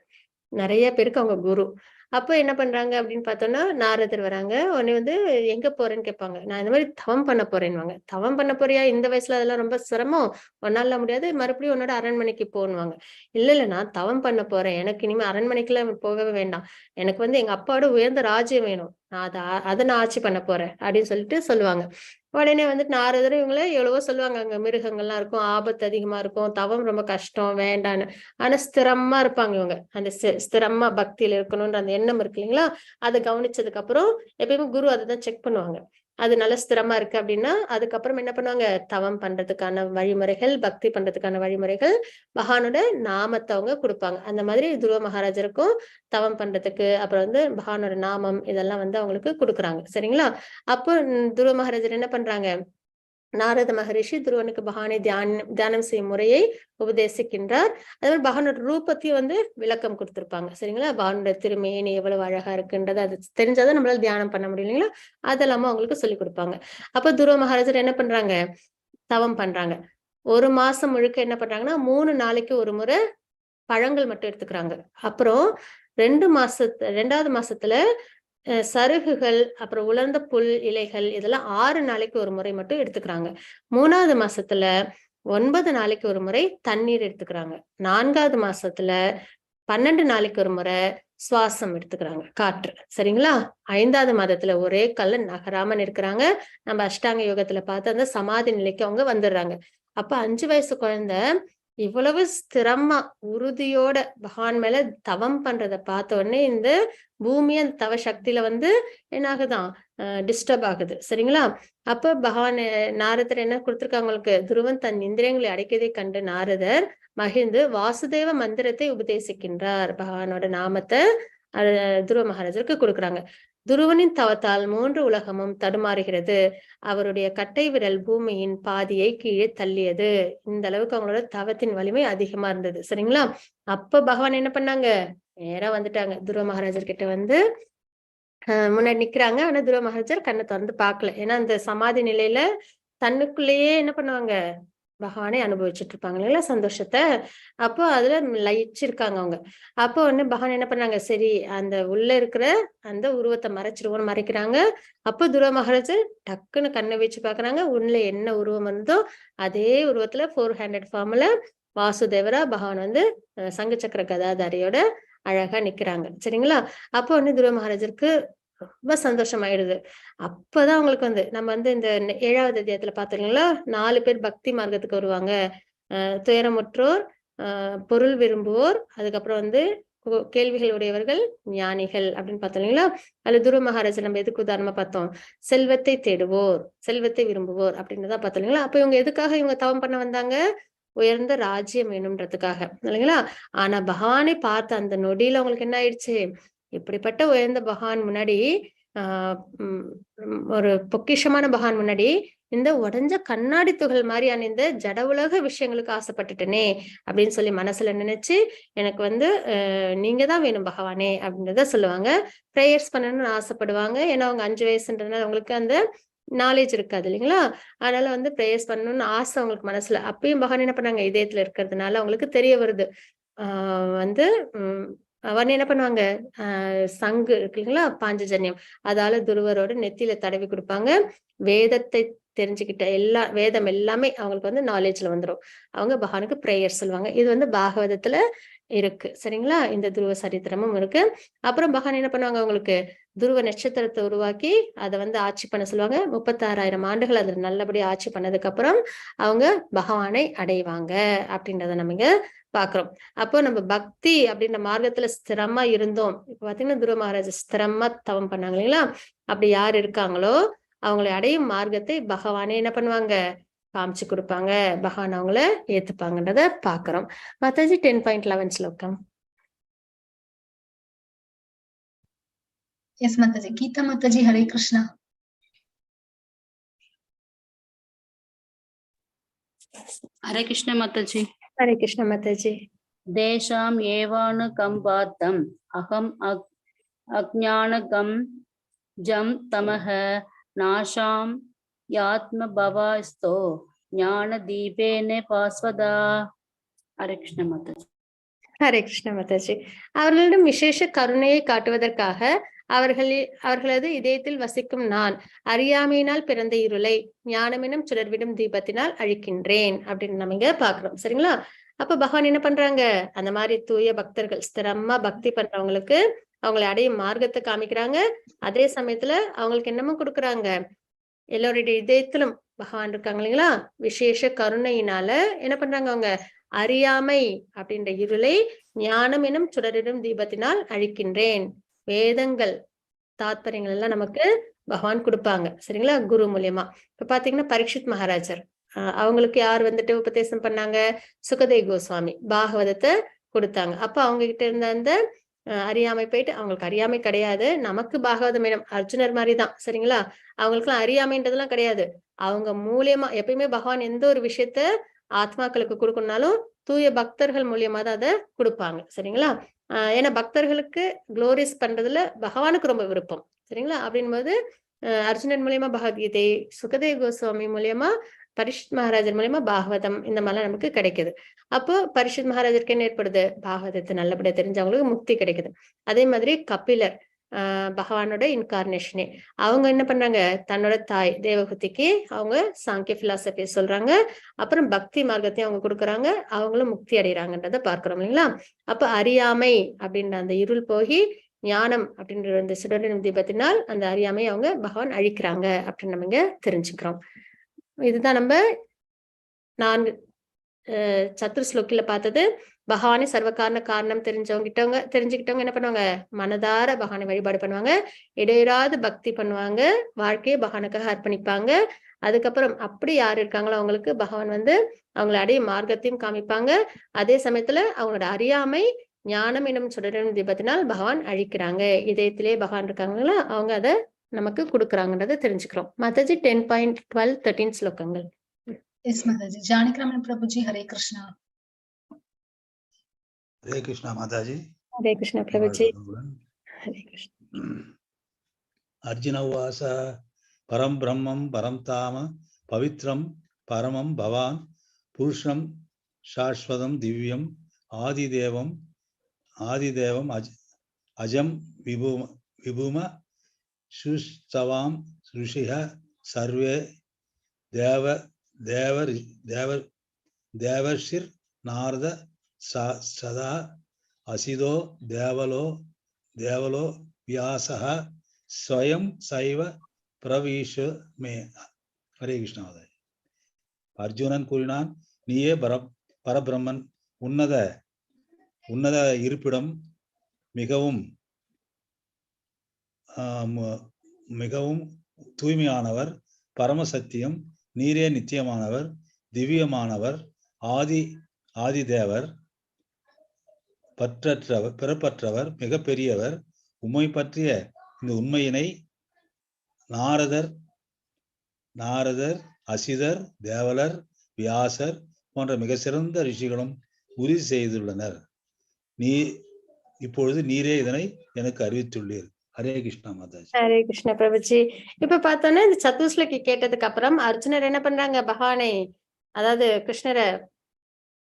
நிறைய பேருக்கு அவங்க குரு. அப்போ என்ன பண்றாங்க அப்படின்னு பார்த்தோம்னா, நாரதர் வராங்க. உடனே வந்து எங்க போறேன்னு கேட்பாங்க. நான் இந்த மாதிரி தவம் பண்ண போறேன்னுவாங்க. தவம் பண்ண போறியா, இந்த வயசுல அதெல்லாம் ரொம்ப சிரமம், ஒன்னால முடியாது, மறுபடியும் உன்னோட அரண்மனைக்கு போன்னுவாங்க. இல்ல நான் தவம் பண்ண போறேன், எனக்கு இனிமே அரண்மனைக்குலாம் போகவே வேண்டாம், எனக்கு வந்து எங்க அப்பாவோட உயர்ந்த ராஜ்யம் வேணும், நான் அதை நான் ஆட்சி பண்ண போறேன் அப்படின்னு சொல்லிட்டு சொல்லுவாங்க. உடனே வந்துட்டு நாரதர் இவங்கள எவ்வளவோ சொல்லுவாங்க, அங்க மிருகங்கள்லாம் இருக்கும், ஆபத்து அதிகமா இருக்கும், தவம் ரொம்ப கஷ்டம், வேண்டான்னு. ஆனா ஸ்திரமா இருப்பாங்க இவங்க. அந்த ஸ்திரமா பக்தியில இருக்கணும்ன்ற அந்த எண்ணம் இருக்கு இல்லைங்களா, அதை கவனிச்சதுக்கு அப்புறம் எப்பயுமே குரு அதை தான் செக் பண்ணுவாங்க. அது நல்ல ஸ்திரமா இருக்கு அப்படின்னா அதுக்கப்புறம் என்ன பண்ணுவாங்க, தவம் பண்றதுக்கான வழிமுறைகள், பக்தி பண்றதுக்கான வழிமுறைகள், பகவானோட நாமத்தை அவங்க கொடுப்பாங்க. அந்த மாதிரி துருவ மகாராஜருக்கும் தவம் பண்றதுக்கு அப்புறம் வந்து பகவானோட நாமம் இதெல்லாம் வந்து அவங்களுக்கு கொடுக்குறாங்க. சரிங்களா? அப்போ துருவ மகாராஜர் என்ன பண்றாங்க, நாரத மகரிஷி துருவனுக்கு பகவானை தியானம் செய்யும் முறையை உபதேசிக்கின்றார். அதே மாதிரி பகவானோட ரூபத்தையும் வந்து விளக்கம் கொடுத்திருப்பாங்க. சரிங்களா? பகவானோட திருமேனி எவ்வளவு அழகா இருக்குன்றது அது தெரிஞ்சாதான் நம்மளால தியானம் பண்ண முடியும் இல்லைங்களா, அதெல்லாம அவங்களுக்கு சொல்லி கொடுப்பாங்க. அப்ப துருவ மகாராஜர் என்ன பண்றாங்க, தவம் பண்றாங்க. 1 மாசம் முழுக்க என்ன பண்றாங்கன்னா 3 நாளைக்கு ஒரு முறை பழங்கள் மட்டும் எடுத்துக்கிறாங்க. அப்புறம் 2வது மாசத்துல சருகுகள், அப்புறம் உலர்ந்த புல் இலைகள் இதெல்லாம் 6 நாளைக்கு ஒரு முறை மட்டும் எடுத்துக்கிறாங்க. 3வது மாசத்துல 9 நாளைக்கு ஒரு முறை தண்ணீர் எடுத்துக்கிறாங்க. 4வது மாசத்துல 12 நாளைக்கு ஒரு முறை சுவாசம் எடுத்துக்கிறாங்க, காற்று. சரிங்களா? 5வது மாதத்துல ஒரே கல்ல நகராம இருக்கிறாங்க. நம்ம அஷ்டாங்க யோகத்துல பார்த்து அந்த சமாதி நிலைக்கு அவங்க வந்துடுறாங்க. அப்ப 5 வயசு குழந்தை இவ்வளவு ஸ்திரமா உறுதியோட பகவான் மேல தவம் பண்றத பார்த்த உடனே இந்த பூமி அந்த தவ சக்தியில என்ன ஆகுதான் டிஸ்டர்ப் ஆகுது. சரிங்களா? அப்ப பகவான் நாரதர் என்ன கொடுத்திருக்காங்க உங்களுக்கு, துருவன் தன் இந்திரியங்களை அடைக்கதை கண்டு நாரதர் மகிழ்ந்து வாசுதேவ மந்திரத்தை உபதேசிக்கின்றார். பகவானோட நாமத்தை துருவ மகாராஜருக்கு கொடுக்குறாங்க. துருவனின் தவத்தால் 3 உலகமும் தடுமாறுகிறது. அவருடைய கட்டை விரல் பூமியின் பாதியை கீழே தள்ளியது. இந்த அளவுக்கு அவங்களோட தவத்தின் வலிமை அதிகமா இருந்தது. சரிங்களா? அப்ப பகவான் என்ன பண்ணாங்க, நேரா வந்துட்டாங்க துருவ மகாராஜர் கிட்ட முன்னாடி நிக்கிறாங்க. ஆனா துருவ மகாராஜர் கண்ணை திறந்து பார்க்கல. ஏன்னா அந்த சமாதி நிலையில தன்னுக்குள்ளேயே என்ன பண்ணுவாங்க, பகவானை அனுபவிச்சுட்டு இருப்பாங்க இல்லைங்களா, சந்தோஷத்தை. அப்போ அதுல லயிச்சிருக்காங்க அவங்க. அப்போ பகவான் என்ன பண்ணாங்க, சரி அந்த உள்ள இருக்கிற அந்த உருவத்தை மறைச்சிருவோம்னு மறைக்கிறாங்க. அப்போ துருவ மகாராஜர் டக்குன்னு கண்ணை வச்சு பாக்குறாங்க. உள்ள என்ன உருவம் இருந்தோ அதே உருவத்துல 400 ஃபார்ம்ல வாசுதேவரா பகவான் சங்கு சக்கர கதாதாரியோட அழகா நிக்கிறாங்க. சரிங்களா? அப்போ துருவ மகாராஜருக்கு ரொம்ப சந்தோஷமாயிடுது. அப்பதான் அவங்களுக்கு நம்ம இந்த 7வது அத்தியாயத்துல பாத்தீங்களா, 4 பேர் பக்தி மார்க்கத்துக்கு வருவாங்க. துயரமுற்றோர், பொருள் விரும்புவோர், அதுக்கப்புறம் கேள்விகள் உடையவர்கள், ஞானிகள் அப்படின்னு பார்த்தோம். அதுல துருவ மகாராஜர் நம்ம எதுக்கு உதாரணமா பார்த்தோம், செல்வத்தை தேடுவோர், செல்வத்தை விரும்புவோர் அப்படின்றதான் பார்த்தோம். அப்ப இவங்க எதுக்காக இவங்க தவம் பண்ண வந்தாங்க, உயர்ந்த ராஜ்யம் வேணும்ன்றதுக்காக இல்லைங்களா? ஆனா பகவானை பார்த்த அந்த நொடியில அவங்களுக்கு என்ன ஆயிடுச்சு, இப்படிப்பட்ட உயர்ந்த பகவான் முன்னாடி ஒரு பொக்கிஷமான பகவான் முன்னாடி இந்த உடஞ்ச கண்ணாடி துகள் மாதிரியான இந்த ஜட உலக விஷயங்களுக்கு ஆசைப்பட்டுட்டேனே அப்படின்னு சொல்லி மனசுல நினைச்சு எனக்கு நீங்க தான் வேணும் பகவானே அப்படின்றத சொல்லுவாங்க. ப்ரேயர்ஸ் பண்ணணும்னு ஆசைப்படுவாங்க. ஏன்னா அவங்க 5 வயசுன்றதுனால அவங்களுக்கு அந்த நாலேஜ் இருக்காது இல்லைங்களா? அதனால ப்ரேயர்ஸ் பண்ணணும்னு ஆசை அவங்களுக்கு மனசுல. அப்பயும் பகவான் என்ன பண்ணாங்க, இதயத்துல இருக்கிறதுனால அவங்களுக்கு தெரிய வருது. அவன் என்ன பண்ணுவாங்க, சங்கு இருக்குங்களா, பாஞ்சஜன்யம், அதால துருவரோட நெத்தியில தடவி கொடுப்பாங்க. வேதத்தை தெரிஞ்சுக்கிட்ட வேதம் எல்லாமே அவங்களுக்கு நாலேஜ்ல வந்துடும். அவங்க பகவானுக்கு பிரேயர் சொல்லுவாங்க. இது பாகவதத்துல இருக்கு. சரிங்களா? இந்த துருவ சரித்திரமும் இருக்கு. அப்புறம் பகவான் என்ன பண்ணுவாங்க, அவங்களுக்கு துருவ நட்சத்திரத்தை உருவாக்கி அதை ஆட்சி பண்ண சொல்லுவாங்க. 36,000 ஆண்டுகள் அதுல நல்லபடியா ஆட்சி பண்ணதுக்கு அப்புறம் அவங்க பகவானை அடைவாங்க அப்படின்றத நம்ம இங்க பாக்குறோம். அப்போ நம்ம பக்தி அப்படின்ற மார்க்கத்துல ஸ்திரமா இருந்தோம். இப்ப பாத்தீங்கன்னா துருவ மகாராஜ் ஸ்திரமா தவம் பண்ணாங்க இல்லைங்களா? அப்படி யார் இருக்காங்களோ அவங்களை அடையும் மார்க்கத்தை பகவானே என்ன பண்ணுவாங்க, காமிச்சு கொடுப்பாங்க. பகவான் அவங்கள ஏத்துப்பாங்கன்றத பாக்குறோம். மாதாஜி 10.11 ஸ்லோகம். எஸ் மாதாஜி. கீதா மாதாஜி, ஹரே கிருஷ்ணா. ஹரே கிருஷ்ண மாதாஜி. ஹரே கிருஷ்ண மாதாஜி. தேஷாம் ஏவானுகம்பார்த்தம் அகம் அஜ்ஞானகம் ஜம் தமஹ நாஷாம் யாத்ம பவாஸ்தோ ஞான தீபேன பாஸ்வதா. ஹரே கிருஷ்ண மாதாஜி. ஹரே கிருஷ்ண மாதாஜி. அவர்களிடம் விசேஷ கருணையை காட்டுவதற்காக அவர்களது இதயத்தில் வசிக்கும் நான் அறியாமையினால் பிறந்த இருளை ஞானமெனும் சுடர்விடும் தீபத்தினால் அழிக்கின்றேன் அப்படின்னு நம்ம இங்க பாக்குறோம். சரிங்களா? அப்ப பகவான் என்ன பண்றாங்க, அந்த மாதிரி தூய பக்தர்கள் ஸ்திரமா பக்தி பண்றவங்களுக்கு அவங்களை அடையும் மார்க்கத்தை காமிக்கிறாங்க. அதே சமயத்துல அவங்களுக்கு என்னமோ கொடுக்குறாங்க, எல்லோருடைய இதயத்திலும் பகவான் இருக்காங்க இல்லைங்களா, விசேஷ கருணையினால என்ன பண்றாங்க, அவங்க அறியாமை அப்படின்ற இருளை ஞானம் எனும் சுடரிடும் தீபத்தினால் அழிக்கின்றேன். வேதங்கள் தாத்பரியங்கள் எல்லாம் நமக்கு பகவான் கொடுப்பாங்க. சரிங்களா? குரு மூலியமா. இப்ப பாத்தீங்கன்னா பரீட்சித் மகாராஜர் அவங்களுக்கு யார் உபதேசம் பண்ணாங்க, சுகதேவ் கோஸ்வாமி பாகவதத்தை கொடுத்தாங்க. அப்ப அவங்க கிட்ட இருந்த அந்த அறியாமை போயிட்டு, அவங்களுக்கு அறியாமை கிடையாது, நமக்கு பாகவதம் வேணும், அர்ஜுனர் மாதிரிதான். சரிங்களா? அவங்களுக்கு எல்லாம் அறியாமைன்றதெல்லாம் கிடையாது. அவங்க மூலியமா எப்பயுமே பகவான் எந்த ஒரு விஷயத்த ஆத்மாக்களுக்கு கொடுக்கணும்னாலும் தூய பக்தர்கள் மூலியமா தான் அதை கொடுப்பாங்க. சரிங்களா? ஏன்னா பக்தர்களுக்கு குளோரிஸ் பண்றதுல பகவானுக்கு ரொம்ப விருப்பம். சரிங்களா? அப்படின் போது அர்ஜுனன் மூலியமா பகவத்கீதை, சுகதேவ் கோஸ்வாமி மூலியமா, பரீட்சித் மகாராஜர் மூலியமா பாகவதம், இந்த மாதிரிலாம் நமக்கு கிடைக்குது. அப்போ பரீட்சித் மகாராஜருக்கு என்ன ஏற்படுது, பாகவதத்தை நல்லபடியா தெரிஞ்சவங்களுக்கு முக்தி கிடைக்குது. அதே மாதிரி கபிலர் பகவானோட இன்கார்னேஷனே, அவங்க என்ன பண்றாங்க, தன்னோட தாய் தேவகுதிக்கு அவங்க சாங்கிய பிலாசபி சொல்றாங்க. அப்புறம் பக்தி மார்க்கத்தையும் அவங்க கொடுக்குறாங்க, அவங்களும் முக்தி அடைகிறாங்கன்றத பார்க்கிறோம் இல்லைங்களா? அப்ப அறியாமை அப்படின்ற அந்த இருள் போகி ஞானம் அப்படின்ற அந்த சுடரிடும் தீபத்தினால் அந்த அறியாமை அவங்க பகவான் அழிக்கிறாங்க அப்படின்னு நம்ம இங்க தெரிஞ்சுக்கிறோம். இதுதான் நம்ம 4 சத்துரு ஸ்லோக்கில பார்த்தது. பகவானே சர்வகாரண காரணம் தெரிஞ்சுக்கிட்டவங்க என்ன பண்ணுவாங்க, மனதார பகவானை வழிபாடு பண்ணுவாங்க, இடையராது பக்தி பண்ணுவாங்க, வாழ்க்கையை பகவானுக்காக அர்ப்பணிப்பாங்க. அதுக்கப்புறம் அப்படி யார் இருக்காங்களோ அவங்களுக்கு பகவான் வந்து அவங்களை அடைய மார்க்கத்தையும் காமிப்பாங்க. அதே சமயத்துல அவங்களோட அறியாமை ஞானம் என்னும் சுடரும் தீபத்தினால் பகவான் அழிக்கிறாங்க. இதயத்திலே பகவான் இருக்காங்களா அவங்க அதை நமக்கு கொடுக்குறாங்கன்றதை தெரிஞ்சுக்கிறோம். மாதாஜி 10.12 13 ஸ்லோகங்கள். எஸ் மாதாஜி. ஜானகிராமன் பிரபுஜி ஹரே கிருஷ்ணா. ஹரே கிருஷ்ணா மாதாஜி. ஹரே கிருஷ்ணா பிரபுஜி. ஹரே கிருஷ்ணா. அர்ஜுன உவாச பரம் பிரம்மம் பரம் தாம பவித்ரம் பரமம் பவான் புருஷம் சாஸ்வதம் திவ்யம் ஆதிதேவம் அஜம் விபும சுஸ்தவாம் ருஷிஹ சர்வே தேவர்ஷிர் நாரத சதா அசிதோ தேவலோ வியாசஹ ஸ்வயம் சைவ பிரவீஷ மே. ஹரே கிருஷ்ணா. அர்ஜுனன் கூறினான், நீயே பரபிரம்மன், உன்னத இருப்பிடம், மிகவும் தூய்மையானவர், பரமசத்தியம், நீரே நித்தியமானவர், திவ்யமானவர், ஆதிதேவர், பிறப்பற்றவர், மிக பெரியவர். உம்மை பற்றிய இந்த உண்மையினை நாரதர், அசிதர், தேவலர், வியாசர் போன்ற மிக சிறந்த ரிஷிகளும் உறுதி செய்துள்ளனர். இப்பொழுது நீரே இதனை எனக்கு அறிவித்துள்ளீர். ஹரே கிருஷ்ணா மாதாஜி. ஹரே கிருஷ்ணா பிரபுஜி. இப்ப பார்த்தோம்னா இந்த சத்துஸ்லோகி கேட்டதுக்கு அப்புறம் அர்ஜுனர் என்ன பண்றாங்க, பகவானை அதாவது கிருஷ்ணரை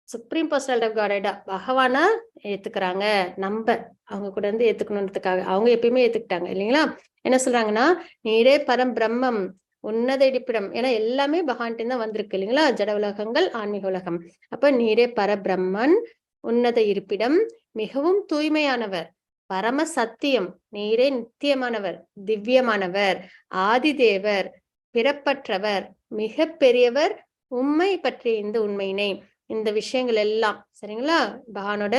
சுப்ரீம் பர்சனல் ஆஃப் காடா பகவானா ஏத்துக்கிறாங்க. அவங்க கூட இருந்து ஏத்துக்கணுன்றதுக்காக அவங்க எப்பயுமே ஏத்துக்கிட்டாங்க இல்லைங்களா. என்ன சொல்றாங்கன்னா, நீரே பரம் பிரம்மம், உன்னத இருப்பிடம். ஏன்னா எல்லாமே பகவான்கிட்ட தான் வந்திருக்கு இல்லைங்களா, ஜட உலகங்கள் ஆன்மீக உலகம். அப்ப நீரே பரபிரம்மன், உன்னத இருப்பிடம், மிகவும் தூய்மையானவர், பரம சத்தியம், நீரே நித்தியமானவர், திவ்யமானவர், ஆதிதேவர், பிறப்பற்றவர், மிக பெரியவர், உண்மை பற்றிய இந்த உண்மையினை, இந்த விஷயங்கள் எல்லாம் சரிங்களா, பகவானோட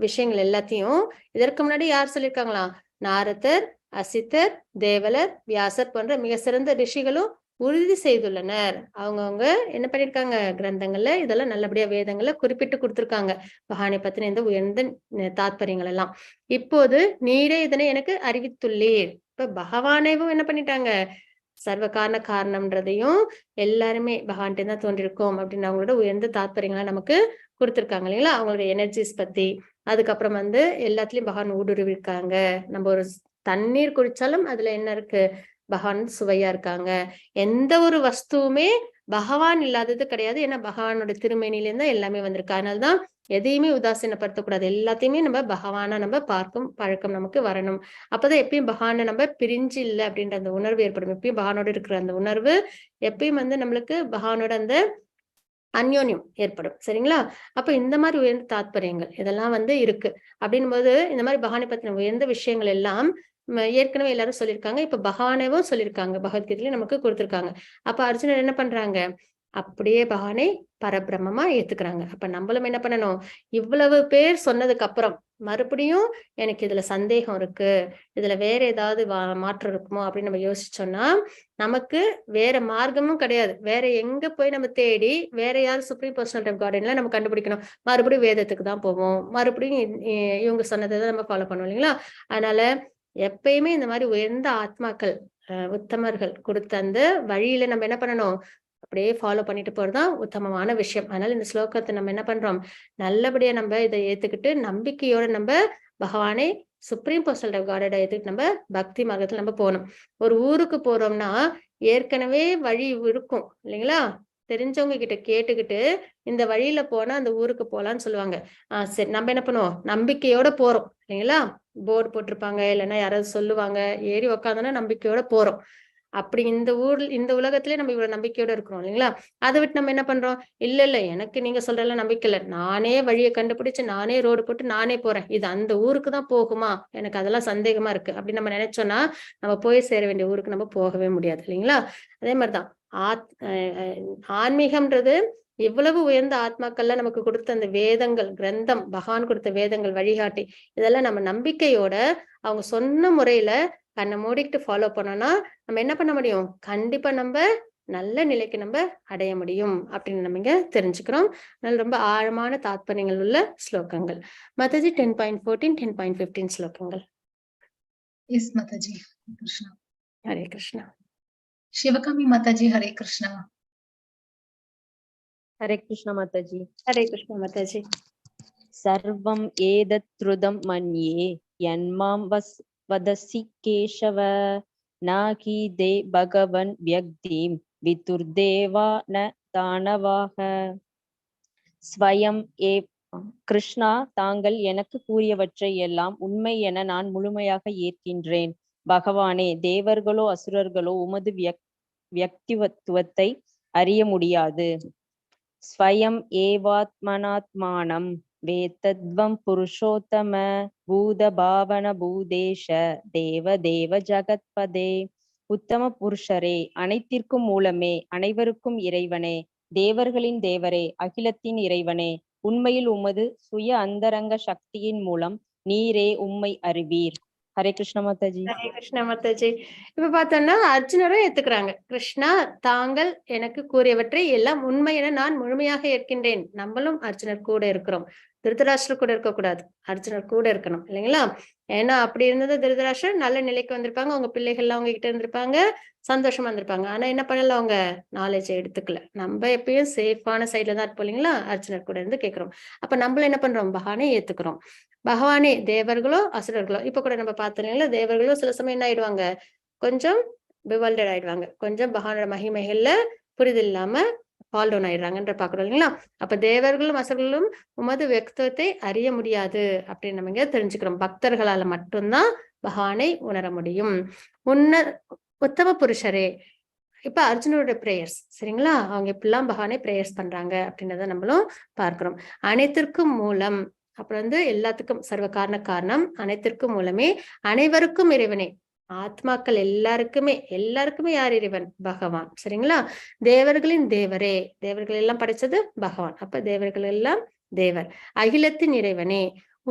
விஷயங்கள் எல்லாத்தையும் இதற்கு முன்னாடி யார் சொல்லியிருக்காங்களா, நாரதர், அசித்தர், தேவலர், வியாசர் போன்ற மிக சிறந்த ரிஷிகளும் உறுதி செய்துள்ளனர். அவங்கவுங்க என்ன பண்ணிருக்காங்க, கிரந்தங்கள்ல இதெல்லாம் நல்லபடியா வேதங்கள்ல குறிப்பிட்டு கொடுத்திருக்காங்க பகவானை பத்தின இந்த உயர்ந்த தாத்பரியங்கள் எல்லாம். இப்போது நீரே இதனை எனக்கு அறிவித்துள்ளீர். இப்ப பகவானையும் என்ன பண்ணிட்டாங்க, சர்வ காரணம்ன்றதையும் எல்லாருமே பகவான்கிட்ட தான் தோன்றிருக்கோம் அப்படின்னு அவங்களோட உயர்ந்த தாத்பரியங்களை நமக்கு கொடுத்திருக்காங்க இல்லைங்களா. அவங்களோட எனர்ஜிஸ் பத்தி, அதுக்கப்புறம் வந்து எல்லாத்துலயும் பகவான் ஊடுருவிருக்காங்க. நம்ம ஒரு தண்ணீர் குடிச்சாலும் அதுல என்ன இருக்கு, பகவான் சுவையா இருக்காங்க. எந்த ஒரு வஸ்துவுமே பகவான் இல்லாதது கிடையாது. ஏன்னா பகவானோட திருமேனில இருந்தா எல்லாமே வந்திருக்கு. அதனாலதான் எதையுமே உதாசீனப்படுத்தக்கூடாது. எல்லாத்தையுமே நம்ம பகவானா நம்ம பார்க்கும் பழக்கம் நமக்கு வரணும். அப்பதான் எப்பயும் பகவானை நம்ம பிரிஞ்சு இல்லை அப்படின்ற அந்த உணர்வு ஏற்படும். எப்பயும் பகவானோட இருக்கிற அந்த உணர்வு எப்பயும் வந்து நம்மளுக்கு பகவானோட அந்த அந்யோன்யம் ஏற்படும். சரிங்களா. அப்ப இந்த மாதிரி உயர்ந்த தாத்பரியங்கள் இதெல்லாம் வந்து இருக்கு அப்படின்னும் போது இந்த மாதிரி பகவானை பத்தின உயர்ந்த விஷயங்கள் எல்லாம் ஏற்கனவே எல்லாரும் சொல்லியிருக்காங்க. இப்ப பகவானேவும் சொல்லியிருக்காங்க, பகவத்கீதையில நமக்கு கொடுத்திருக்காங்க. அப்ப அர்ஜுனர் என்ன பண்றாங்க, அப்படியே பகவானை பரபிரம்மமா ஏத்துக்கிறாங்க. அப்ப நம்மளும் என்ன பண்ணணும், இவ்வளவு பேர் சொன்னதுக்கு அப்புறம் மறுபடியும் எனக்கு இதுல சந்தேகம் இருக்கு, இதுல வேற ஏதாவது மாற்றம் இருக்குமோ அப்படின்னு நம்ம யோசிச்சோம்னா நமக்கு வேற மார்க்கமும் கிடையாது. வேற எங்க போய் நம்ம தேடி வேற யாரும் சுப்ரீம் பர்சனல் ஆஃப் காட் நம்ம கண்டுபிடிக்கணும், மறுபடியும் வேதத்துக்கு தான் போவோம், மறுபடியும் இவங்க சொன்னதை தான் நம்ம ஃபாலோ பண்ணுவோம் இல்லைங்களா. அதனால எப்பயுமே இந்த மாதிரி உயர்ந்த ஆத்மாக்கள் உத்தமர்கள் கொடுத்த அந்த வழியில நம்ம என்ன பண்ணணும், அப்படியே ஃபாலோ பண்ணிட்டு போறதுதான் உத்தமமான விஷயம். அதனால இந்த ஸ்லோகத்தை நம்ம என்ன பண்றோம், நல்லபடியா நம்ம இதை ஏத்துக்கிட்டு நம்பிக்கையோட நம்ம பகவானை சுப்ரீம் பர்சனல் ஆஃப் காட் ஏத்துக்கிட்டு நம்ம பக்தி மார்க்கத்துல நம்ம போகணும். ஒரு ஊருக்கு போறோம்னா ஏற்கனவே வழி இருக்கும் இல்லைங்களா, தெரிஞ்சவங்க கிட்ட கேட்டுக்கிட்டு இந்த வழியில போனா அந்த ஊருக்கு போலான்னு சொல்லுவாங்க. சரி, நம்ம என்ன பண்ணுவோம், நம்பிக்கையோட போறோம் இல்லைங்களா. போர்டு போட்டிருப்பாங்க, இல்லைன்னா யாராவது சொல்லுவாங்க, ஏறி உக்காந்தோன்னா நம்பிக்கையோட போறோம். அப்படி இந்த உலகத்திலே நம்ம இவ்வளவு நம்பிக்கையோட இருக்கிறோம் இல்லைங்களா. அதை விட்டு நம்ம என்ன பண்றோம், இல்ல எனக்கு நீங்க சொல்றதுல நம்பிக்கை இல்லை, நானே வழியை கண்டுபிடிச்சு நானே ரோடு போட்டு நானே போறேன், இது அந்த ஊருக்கு தான் போகுமா, எனக்கு அதெல்லாம் சந்தேகமா இருக்கு அப்படின்னு நம்ம நினைச்சோம்னா நம்ம போய் சேர வேண்டிய ஊருக்கு நம்ம போகவே முடியாது இல்லைங்களா. அதே மாதிரிதான் ஆன்மீகம்ன்றது இவ்வளவு உயர்ந்த ஆத்மாக்கள்லாம் நமக்கு கொடுத்த அந்த வேதங்கள், கிரந்தம், பகவான் கொடுத்த வேதங்கள், வழிகாட்டி, இதெல்லாம் நம்ம நம்பிக்கையோட அவங்க சொன்ன முறையில கண்ணை மூடிக்கிட்டு ஃபாலோ பண்ணோம்னா நம்ம என்ன பண்ண முடியும்? கண்டிப்பா நம்ம நல்ல நிலைக்கு நம்ம அடைய முடியும் அப்படின்னு நம்ம இங்க தெரிஞ்சுக்கிறோம். அதனால ரொம்ப ஆழமான தாத்பரியங்கள் உள்ள ஸ்லோகங்கள். மாதாஜி 10.14, 10.15 ஸ்லோகங்கள். எஸ் மாதாஜி. கிருஷ்ணா. ஹரே கிருஷ்ணா. சிவகாமி மாதாஜி. ஹரே கிருஷ்ணா. हरे कृष्ण माताजी. ஹரே கிருஷ்ணா மாதாஜி. सर्वम् एतत्रुदं मन्ये यन्मां वदसि केशव न कीदे भगवन् व्यक्तिं विदुर्देवा न दानवाः. ஸ்வயம் ஏ கிருஷ்ணா, தாங்கள் எனக்கு கூறியவற்றை எல்லாம் உண்மை என நான் முழுமையாக ஏற்கின்றேன். பகவானே, தேவர்களோ அசுரர்களோ உமது வியக்திவத்துவத்தை அறிய முடியாது. ஸ்வயம் ஏவாத்மனாத்மானம் வேதத்வம் புருஷோத்தம பூத பாவன பூதேஷ தேவ தேவ ஜகத்பதே. உத்தம புருஷரே, அனைத்திற்கும் மூலமே, அனைவருக்கும் இறைவனே, தேவர்களின் தேவரே, அகிலத்தின் இறைவனே, உண்மையில் உமது சுய அந்தரங்க சக்தியின் மூலம் நீரே உம்மை அறிவீர். ஹரே கிருஷ்ண மாதாஜி. ஹரே கிருஷ்ணா மாதாஜி. இப்ப பார்த்தோம்னா அர்ஜுனரும் ஏத்துக்கிறாங்க. கிருஷ்ணா, தாங்கள் எனக்கு கூறியவற்றை எல்லாம் உண்மை என நான் முழுமையாக ஏற்கின்றேன். நம்மளும் அர்ஜுனர் கூட இருக்கிறோம். திருதராஷ்டிரர் கூட இருக்கக்கூடாது, அர்ஜுனர் கூட இருக்கணும் இல்லைங்களா? ஏன்னா அப்படி இருந்தது திருதராஷ்டிரர் நல்ல நிலைக்கு வந்திருப்பாங்க, அவங்க பிள்ளைகள்லாம் அவங்க கிட்ட இருந்திருப்பாங்க, சந்தோஷமா இருந்திருப்பாங்க. ஆனா என்ன பண்ணல, அவங்க நாலேஜ் எடுத்துக்கல. நம்ம எப்பயும் சேஃபான சைட்ல தான் இருப்போம் இல்லைங்களா? அர்ஜுனர் கூட இருந்து கேட்கிறோம். அப்ப நம்மள என்ன பண்றோம்? பகவானே ஏத்துக்கிறோம். பகவானே, தேவர்களோ அசுரர்களோ, இப்ப கூட நம்ம பார்த்தோம் இல்லைங்களா? தேவர்களோ சில சமயம் என்ன ஆயிடுவாங்க, கொஞ்சம் பிவல்டட் ஆயிடுவாங்க, கொஞ்சம் பகவானோட மகிமைகள்ல புரிதல் இல்லாம ஃபால் டவுன் ஆயிடுறாங்கன்ற பாக்குறோம் இல்லைங்களா? அப்ப தேவர்களும் அசுரர்களும் உமது வியக்தத்தை அறிய முடியாது அப்படின்னு நம்ம இங்க தெரிஞ்சுக்கிறோம். பக்தர்களால மட்டும்தான் பகவானை உணர முடியும். உத்தம புருஷரே, இப்ப அர்ஜுனோட பிரேயர்ஸ் சரிங்களா, அவங்க இப்படிலாம் பகவானே பிரேயர்ஸ் பண்றாங்க அப்படின்றத நம்மளும் பார்க்கிறோம். அனைத்திற்கும் மூலம், அப்புறம் எல்லாத்துக்கும் சர்வ காரணம், அனைத்திற்கும் மூலமே, அனைவருக்கும் இறைவனே, ஆத்மாக்கள் எல்லாருக்குமே யார் இறைவன்? பகவான் சரிங்களா? தேவர்களின் தேவரே, தேவர்கள் எல்லாம் படைச்சது பகவான், அப்ப தேவர்கள் எல்லாம் தேவர். அகிலத்தின் இறைவனே,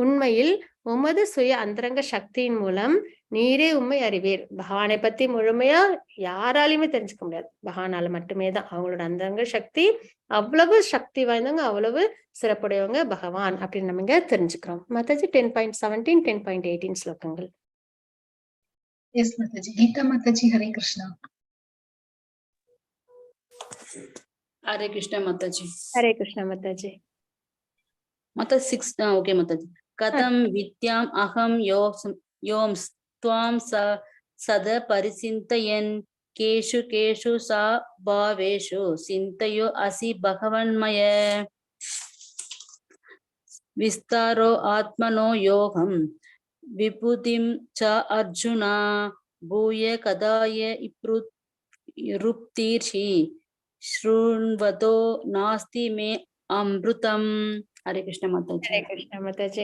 உண்மையில் உமது சுய அந்தரங்க சக்தியின் மூலம் நீரே உண்மை அறிவீர். பகவானை பத்தி முழுமையா யாராலையுமே தெரிஞ்சுக்க முடியாது, பகவானால மட்டுமே தான். அவங்களோட அந்தரங்க சக்தி அவ்வளவு சக்தி வாய்ந்தவங்க, அவ்வளவு சிறப்புடையவங்க பகவான் அப்படின்னு நம்ம இங்க தெரிஞ்சுக்கிறோம். மாதாஜி 10.17, 10.18 ஸ்லோகங்கள். எஸ் மாதாஜி. கீதா மாதாஜி. ஹரே கிருஷ்ணா. ஹரே கிருஷ்ண மாதாஜி. ஹரே கிருஷ்ணா மாதாஜி. மாதாஜி 6. ஓகே மாதாஜி. கதம் வித்யாம் அகம் யோம் ஸ்வாம் சத பரிசிந்தயன் கேஷு கேஷு சா பாவேஷு சிந்தயோ அசி பகவன்மய விஸ்தாரோ ஆத்மனோ யோகம் விபுதிம் ச அர்ஜுனா பூய கதாய ருப்தீர்ஷி ஸ்ருண்வதோ நாஸ்தி மே அம்ருதம். ஹரே கிருஷ்ண மாதாஜி. ஹரே கிருஷ்ணா மாதாஜி.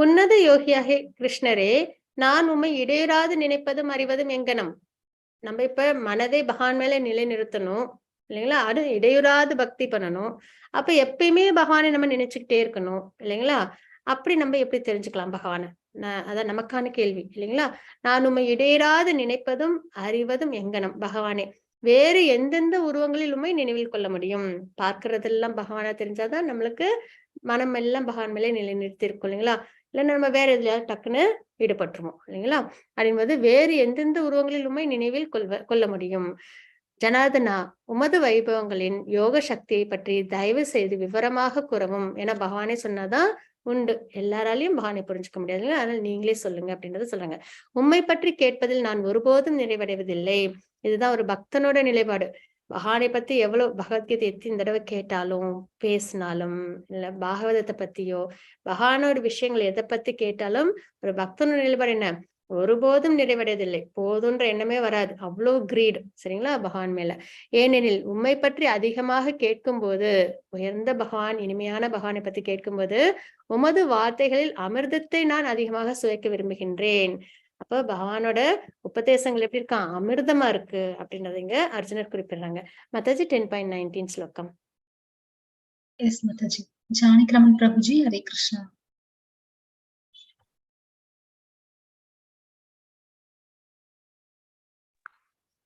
உன்னத யோகியாக கிருஷ்ணரே, நான் உம்மை இடையராது நினைப்பதும் அறிவதும் எங்கனம். நம்ம இப்ப மனதை பகவான் மேல நிலை நிறுத்தணும் இல்லைங்களா? அது இடையூறாது பக்தி பண்ணணும். அப்ப எப்பயுமே பகவானை நம்ம நினைச்சுக்கிட்டே இருக்கணும் இல்லைங்களா? அப்படி நம்ம எப்படி தெரிஞ்சுக்கலாம் பகவானை? அதான் நமக்கான கேள்வி இல்லைங்களா? நான் உண்மை இடையராது நினைப்பதும் அறிவதும் எங்கனம். பகவானே, வேறு எந்தெந்த உருவங்களில் உண்மை நினைவில் கொள்ள முடியும்? பார்க்கறதெல்லாம் பகவானா தெரிஞ்சாதான் நம்மளுக்கு மனம் எல்லாம் பகவான் மேலே நிலை நிறுத்தி இருக்கும் இல்லைங்களா? இல்லைன்னா நம்ம வேற எதுலயாவது டக்குன்னு ஈடுபட்டுருவோம் இல்லைங்களா? அப்படின்போது வேறு எந்தெந்த உருவங்களில் உண்மை நினைவில் கொள்ள முடியும்? ஜனார்தனா, உமது வைபவங்களின் யோக சக்தியை பற்றி தயவு செய்து விவரமாக கூறவும். ஏன்னா பகவானே சொன்னாதான் உண்டு, எல்லாராலையும் பகவானை புரிஞ்சுக்க முடியாது, அதனால நீங்களே சொல்லுங்க அப்படின்றத சொல்றாங்க. உம்மை பற்றி கேட்பதில் நான் ஒருபோதும் நிறைவடைவதில்லை. இதுதான் ஒரு பக்தனோட நிலைப்பாடு. பகவானை பத்தி எவ்வளவு பகவத்கீதை எத்தனை தடவை கேட்டாலும் பேசினாலும், இல்ல பாகவதத்தை பத்தியோ பகவானோட விஷயங்கள் எதை பத்தி கேட்டாலும் ஒரு பக்தனோட நிலைப்பாடு என்ன? ஒருபோதும் நிறைவடையதில்லை, போதுன்ற எண்ணமே வராது. அவ்வளவு கிரீட் சரிங்களா பகவான் மேல. ஏனெனில் உம்மை பற்றி அதிகமாக கேட்கும் போது, உயர்ந்த பகவான், இனிமையான பகவானை பத்தி கேட்கும் போது, உமது வார்த்தைகளில் அமிர்தத்தை நான் அதிகமாக சுவைக்க விரும்புகின்றேன். அப்ப பகவானோட உபதேசங்கள் எப்படி இருக்கான்? அமிர்தமா இருக்கு அப்படின்றத இங்க அர்ஜுனர் குறிப்பிடுறாங்க. மாதாஜி 10.19 ஸ்லோகம். எஸ் மாதாஜி. ஜானகிராமன் பிரபுஜி, ஹரே கிருஷ்ணா.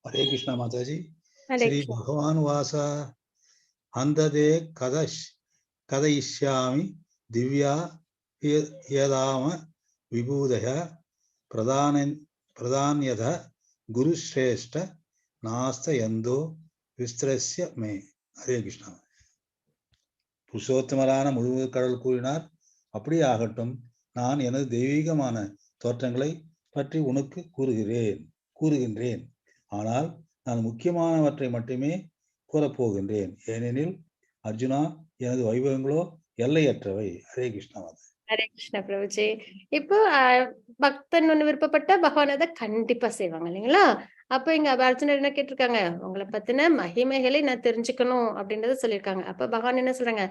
हरे कृष्णा माताजी। हरे श्री कृष्ण। भगवान वास अंधदे कथयिष्यामि दिव्या यदाम विभूदय प्रधान्यत गुरुश्रेष्ठ नास्त यंदो विस्तरस्य मे। हरे कृष्णा। புருஷோத்தமரான முழு கடல் கூறினார், அப்படி ஆகட்டும், நான் எனது தெய்வீகமான தோற்றங்களை பற்றி உனக்கு கூறுகின்றேன். ஆனால் நான் முக்கியமானவற்றை மட்டுமே கூறப்போகின்றேன். ஏனெனில் அர்ஜுனா, எனது வைபவங்களோ எல்லையற்றவை. ஹரே கிருஷ்ணா. ஹரே கிருஷ்ணா பிரபுஜி. இப்போ பக்தன் ஒண்ணு விருப்பப்பட்ட பகவான் அதை கண்டிப்பா செய்வாங்க இல்லைங்களா? அப்ப இங்க அர்ஜுனர் என்ன கேட்டிருக்காங்க, உங்களை பத்தின மகிமைகளை நான் தெரிஞ்சுக்கணும் அப்படின்றத சொல்லியிருக்காங்க. அப்ப பகவான் என்ன சொல்றாங்க,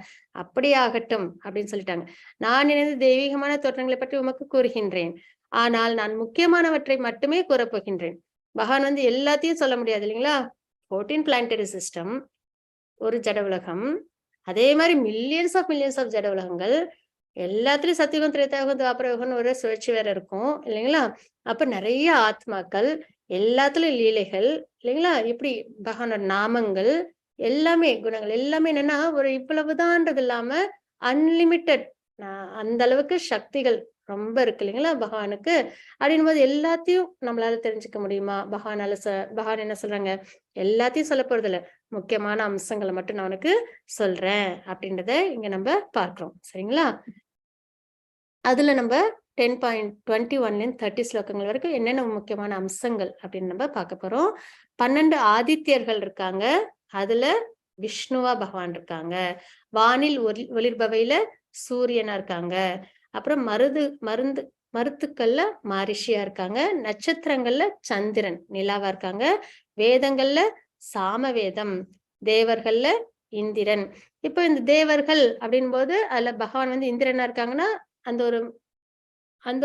அப்படியே ஆகட்டும் அப்படின்னு சொல்லிட்டாங்க. நான் எனது தெய்வீகமான தோற்றங்களை பற்றி உமக்கு கூறுகின்றேன், ஆனால் நான் முக்கியமானவற்றை மட்டுமே கூறப்போகின்றேன். பகவான் எல்லாத்தையும் சொல்ல முடியாது இல்லைங்களா? 14 பிளானட்டரி சிஸ்டம், ஒரு ஜட உலகம், அதே மாதிரி மில்லியன்ஸ் ஆஃப் ஜட உலகங்கள், எல்லாத்துலயும் சத்தியுகம், திரேதாயுகம், துவாபர யுகம்னு ஒரு சுழற்சி வேற இருக்கும் இல்லைங்களா? அப்ப நிறைய ஆத்மாக்கள், எல்லாத்துலயும் லீலைகள் இல்லைங்களா? இப்படி பகவானோட நாமங்கள் எல்லாமே, குணங்கள் எல்லாமே என்னன்னா ஒரு இவ்வளவுதான்றது இல்லாம அன்லிமிட்டெட், அந்த அளவுக்கு சக்திகள் ரொம்ப இருக்கு இல்லைங்களா பகவானுக்கு. அப்படின் போது எல்லாத்தையும் நம்மளால தெரிஞ்சுக்க முடியுமா? பகவான் என்ன சொல்றாங்க, எல்லாத்தையும் சொல்ல போறது இல்ல, முக்கியமான அம்சங்களை மட்டும் நான் உனக்கு சொல்றேன் அப்படின்றத இங்க நம்ம பார்க்கிறோம். சரிங்களா? அதுல நம்ம 10.21 30 ஸ்லோகங்கள் வரைக்கும் என்னென்ன முக்கியமான அம்சங்கள் அப்படின்னு நம்ம பார்க்க போறோம். 12 ஆதித்யர்கள் இருக்காங்க, அதுல விஷ்ணுவா பகவான் இருக்காங்க. வானில் ஒளிர்பவையில சூரியனா இருக்காங்க. அப்புறம் மருத்துக்கள்ல மரிஷியா இருக்காங்க. நட்சத்திரங்கள்ல சந்திரன் நிலாவா இருக்காங்க. வேதங்கள்ல சாமவேதம், தேவர்கள்ல இந்திரன். இப்போ இந்த தேவர்கள் அப்படின் போது அதுல பகவான் இந்திரனா இருக்காங்கன்னா அந்த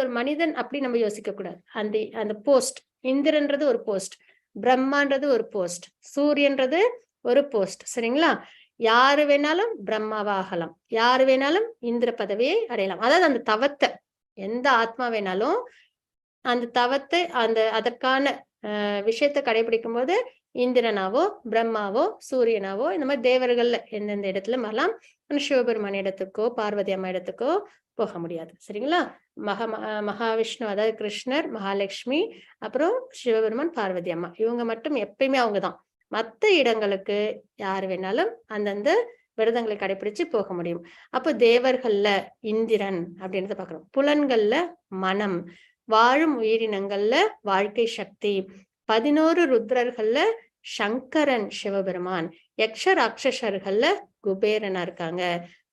ஒரு மனிதன் அப்படி நம்ம யோசிக்க கூடாது. அந்த போஸ்ட், இந்திரன்றது ஒரு போஸ்ட், பிரம்மான்றது ஒரு போஸ்ட், சூரியன்றது ஒரு போஸ்ட். சரிங்களா? யாரு வேணாலும் பிரம்மாவா ஆகலாம், யாரு வேணாலும் இந்திர பதவியை அடையலாம். அதாவது அந்த தவத்தை, எந்த ஆத்மா வேணாலும் அந்த தவத்தை, அதற்கான விஷயத்தை கடைபிடிக்கும் போது இந்திரனாவோ பிரம்மாவோ சூரியனாவோ இந்த மாதிரி தேவர்கள்ல எந்தெந்த இடத்துல வரலாம். சிவபெருமான இடத்துக்கோ பார்வதி அம்மா இடத்துக்கோ போக முடியாது. சரிங்களா? மகாவிஷ்ணு, அதாவது கிருஷ்ணர், மகாலட்சுமி, அப்புறம் சிவபெருமான், பார்வதி அம்மா, இவங்க மட்டும் எப்பயுமே அவங்கதான். மற்ற இடங்களுக்கு யாரு வேணாலும் அந்தந்த விரதங்களை கடைபிடிச்சு போக முடியும். அப்போ தேவர்கள்ல இந்திரன் அப்படின்றத பாக்குறோம். புலன்கள்ல மனம், வாழும் உயிரினங்கள்ல வாழ்க்கை சக்தி, 11 ருத்ரர்கள்ல சங்கரன் சிவபெருமான், யக்ஷ ராட்சசர்கள்ல குபேரனா இருக்காங்க.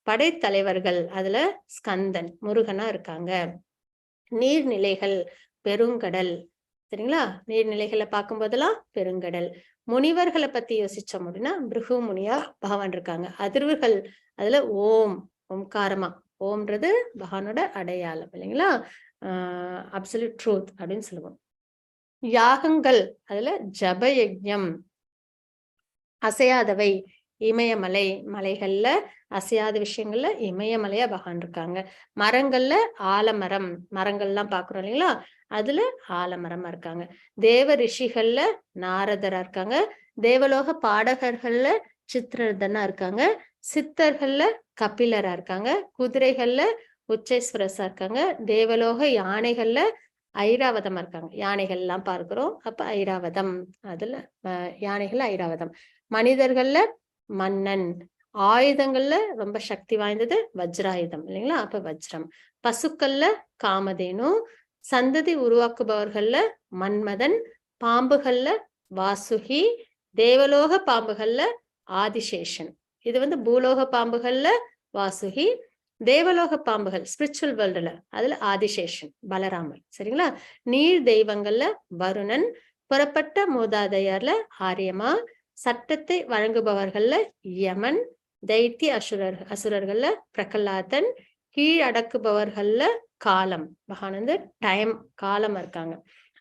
படைத்தலைவர்கள் அதுல ஸ்கந்தன் முருகனா இருக்காங்க. நீர்நிலைகள் பெருங்கடல். சரிங்களா? நீர்நிலைகளை பார்க்கும் போதெல்லாம் பெருங்கடல். முனிவர்களை பத்தி யோசிச்சோம் அப்படின்னா பிருகு முனியா பகவான் இருக்காங்க. அதிர்வுகள் அதுல ஓம்காரமா, ஓம்ன்றது பகவானோட அடையாளம் இல்லைங்களா? அப்சல்யூட் ட்ரூத் அப்படின்னு சொல்லுவோம். யாகங்கள் அதுல ஜப யஜ்ஞம், அசையாதவை இமயமலை, மலைகள்ல அசையாத விஷயங்கள்ல இமயமலையா பகவான் இருக்காங்க. மரங்கள்ல ஆலமரம், மரங்கள்லாம் பாக்குறோம் இல்லைங்களா? அதுல ஆலமரமா இருக்காங்க. தேவ ரிஷிகள்ல நாரதரா இருக்காங்க. தேவலோக பாடகர்கள்ல சித்திரதனா இருக்காங்க. சித்தர்கள்ல கபிலரா இருக்காங்க. குதிரைகள்ல உச்சேஸ்வரஸா இருக்காங்க. தேவலோக யானைகள்ல ஐராவதமா இருக்காங்க. யானைகள் எல்லாம் பார்க்கிறோம், அப்ப ஐராவதம், அதுல யானைகள் ஐராவதம். மனிதர்கள்ல மன்னன், ஆயுதங்கள்ல ரொம்ப சக்தி வாய்ந்தது வஜ்ராயுதம் இல்லைங்களா? அப்ப வஜ்ரம். பசுக்கள்ல காமதேனு, சந்ததி உருவாக்குபவர்கள்ல மன்மதன், பாம்புகள்ல வாசுகி, தேவலோக பாம்புகள்ல ஆதிசேஷன். இது பூலோக பாம்புகள்ல வாசுகி, தேவலோக பாம்புகள் ஸ்பிரிச்சுவல் வேர்ல்டுல அதுல ஆதிசேஷன் பலராமர். சரிங்களா? நீர் தெய்வங்கள்ல வருணன், புறப்பட்ட மூதாதையர்ல ஆரியமா, சட்டத்தை வழங்குபவர்கள்ல யமன், தைத்திய அசுரர்கள்ல பிரகலாதன், கீழடக்குபவர்கள்ல காலம், பகவான் டைம் காலம் இருக்காங்க.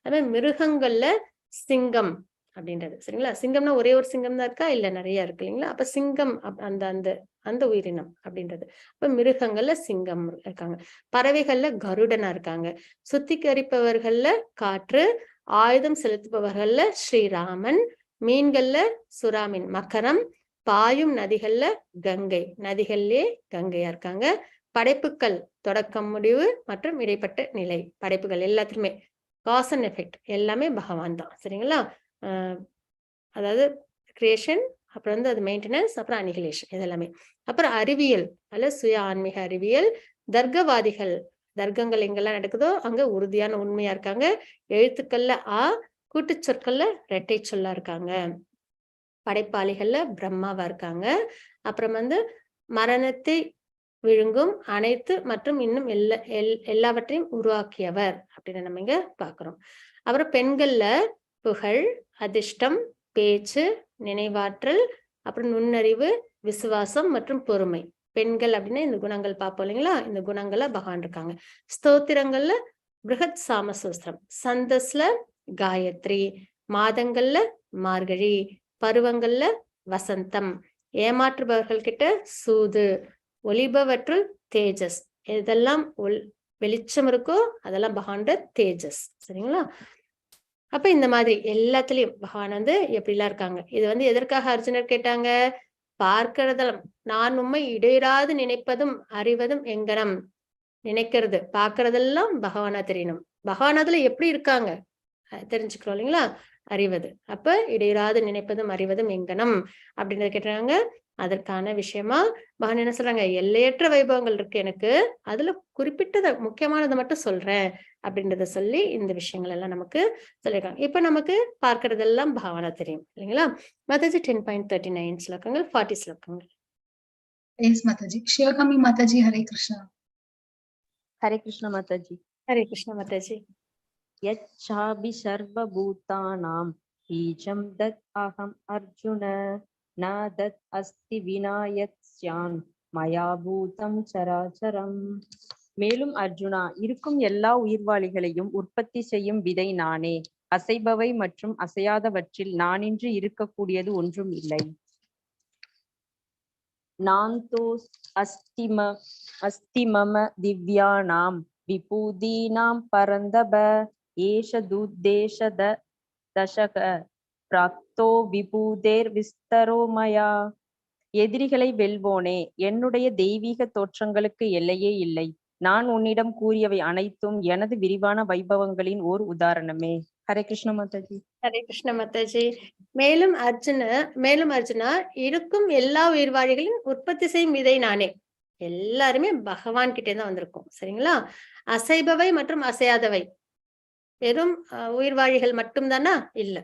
அது மாதிரி மிருகங்கள்ல சிங்கம், அப்படின்றது. சரிங்களா? சிங்கம்னா ஒரே ஒரு சிங்கம் தான் இருக்கா? இல்ல நிறைய இருக்கு இல்லைங்களா? அப்ப சிங்கம் அந்த அந்த அந்த உயிரினம் அப்படின்றது. அப்ப மிருகங்கள்ல சிங்கம் இருக்காங்க, பறவைகள்ல கருடனா இருக்காங்க, சுத்திகரிப்பவர்கள்ல காற்று, ஆயுதம் செலுத்துபவர்கள்ல ஸ்ரீராமன், மீன்கள்ல சுறாமீன் மகரம், பாயும் நதிகள்ல கங்கை, நதிகள்லயே கங்கையா இருக்காங்க, படைப்புக்கள் தொடக்கம் முடிவு மற்றும் இடைப்பட்ட நிலை, படைப்புகள் எல்லாத்துக்குமே காஸ் அண்ட் எஃபெக்ட் எல்லாமே பகவான் தான். சரிங்களா? அதாவது கிரியேஷன், அப்புறம் அது மெயின்டெனன்ஸ், அப்புறம் அனிகிலேஷன், இதெல்லாமே. அப்புறம் அறிவியல், அல்ல சுய ஆன்மீக அறிவியல், தர்க்கவாதிகள், தர்க்கங்கள் எங்கெல்லாம் நடக்குதோ அங்க உறுதியான உண்மையா இருக்காங்க, எழுத்துக்கள்ல கூட்டுச் சொற்கள்ல இரட்டை சொல்லா இருக்காங்க, படைப்பாளிகள்ல பிரம்மாவா இருக்காங்க, அப்புறம் மரணத்தை விழுங்கும் அனைத்து மற்றும் இன்னும் எல்லாவற்றையும் உருவாக்கியவர் அப்படின்னு நம்ம இங்க பாக்குறோம். அப்புறம் பெண்கள்ல புகழ், அதிர்ஷ்டம், பேச்சு, நினைவாற்றல், அப்புறம் நுண்ணறிவு, விசுவாசம் மற்றும் பொறுமை. பெண்கள் அப்படின்னா இந்த குணங்கள் பார்ப்போம் இல்லைங்களா? இந்த குணங்கள்ல பகவான் இருக்காங்க. ஸ்தோத்திரங்கள்ல பிருகத் சாமசூஸ்திரம், சந்தஸ்ல காயத்ரி, மாதங்கள்ல மார்கழி, பருவங்கள்ல வசந்தம், ஏமாற்றுபவர்கள் கிட்ட சூது, ஒளிபவற்றுள் தேஜஸ், எதெல்லாம் வெளிச்சம் இருக்கோ அதெல்லாம் பகவானோட தேஜஸ். சரிங்களா? அப்ப இந்த மாதிரி எல்லாத்துலயும் பகவான் எப்படிலாம் இருக்காங்க. இது எதற்காக அர்ஜுனர் கேட்டாங்க? பார்க்கிறதெல்லாம் நான் உண்மை இடையராது நினைப்பதும் அறிவதும் எங்கனம், நினைக்கிறது பார்க்கறதெல்லாம் பகவானா தெரியணும், பகவான் அதுல எப்படி இருக்காங்க தெரிஞ்சுக்கிறோம் இல்லைங்களா? அறிவது. அப்ப இடையராது நினைப்பதும் அறிவதும் எங்கனம் அப்படின்றத கேட்டாங்க. அதற்கான விஷயமா பகவான் என்ன சொல்றாங்க? எல்லையற்ற வைபவங்கள் இருக்கு எனக்கு, அதுல குறிப்பிட்டத முக்கியமானதை மட்டும் சொல்றேன் அப்படின்றத சொல்லி இந்த விஷயங்கள் எல்லாம் நமக்கு சொல்லியிருக்காங்க. இப்ப நமக்கு பார்க்கறதெல்லாம் பாவனா தெரியும் இல்லைங்களா? மாதாஜி 10.39 ஸ்லோகங்கள், 40 ஸ்லோகங்கள். Yes, Mataji. Shivagami Mataji, Hare Krishna. Hare Krishna Mataji. Hare Krishna Mataji. यच्चाभि सर्वभूतानां बीजं दत् अहम् अर्जुन न दत् अस्ति विना यत् स्यान् मया பூதம் சராச்சரம். மேலும் அர்ஜுனா, இருக்கும் எல்லா உயிர்வாளிகளையும் உற்பத்தி செய்யும் விதை நானே, அசைபவை மற்றும் அசையாதவற்றில் நானின்றி இருக்கக்கூடியது ஒன்றும் இல்லை. நான்தோ அஸ்திமம திவ்யானாம் விபூதீனாம் பரந்தப ஏஷ துத்தேஷத தசக பிராப்தோ விபூதேர் விஸ்தரோ மயா. எதிரிகளை வெல்வோனே, என்னுடைய தெய்வீக தோற்றங்களுக்கு எல்லையே இல்லை, நான் உன்னிடம் கூறியவை அனைத்தும் எனது விரிவான வைபவங்களின் ஓர் உதாரணமே. ஹரே கிருஷ்ண மாதாஜி. ஹரே கிருஷ்ண மாதாஜி. மேலும் அர்ஜுனா, இருக்கும் எல்லா உயிர்வாழிகளின் உற்பத்தி செய்யும் விதை நானே. எல்லாருமே பகவான் கிட்டே தான் வந்திருக்கும். சரிங்களா? அசைபவை மற்றும் அசையாதவை வெறும் உயிர்வாழிகள் மட்டும்தானா? இல்ல,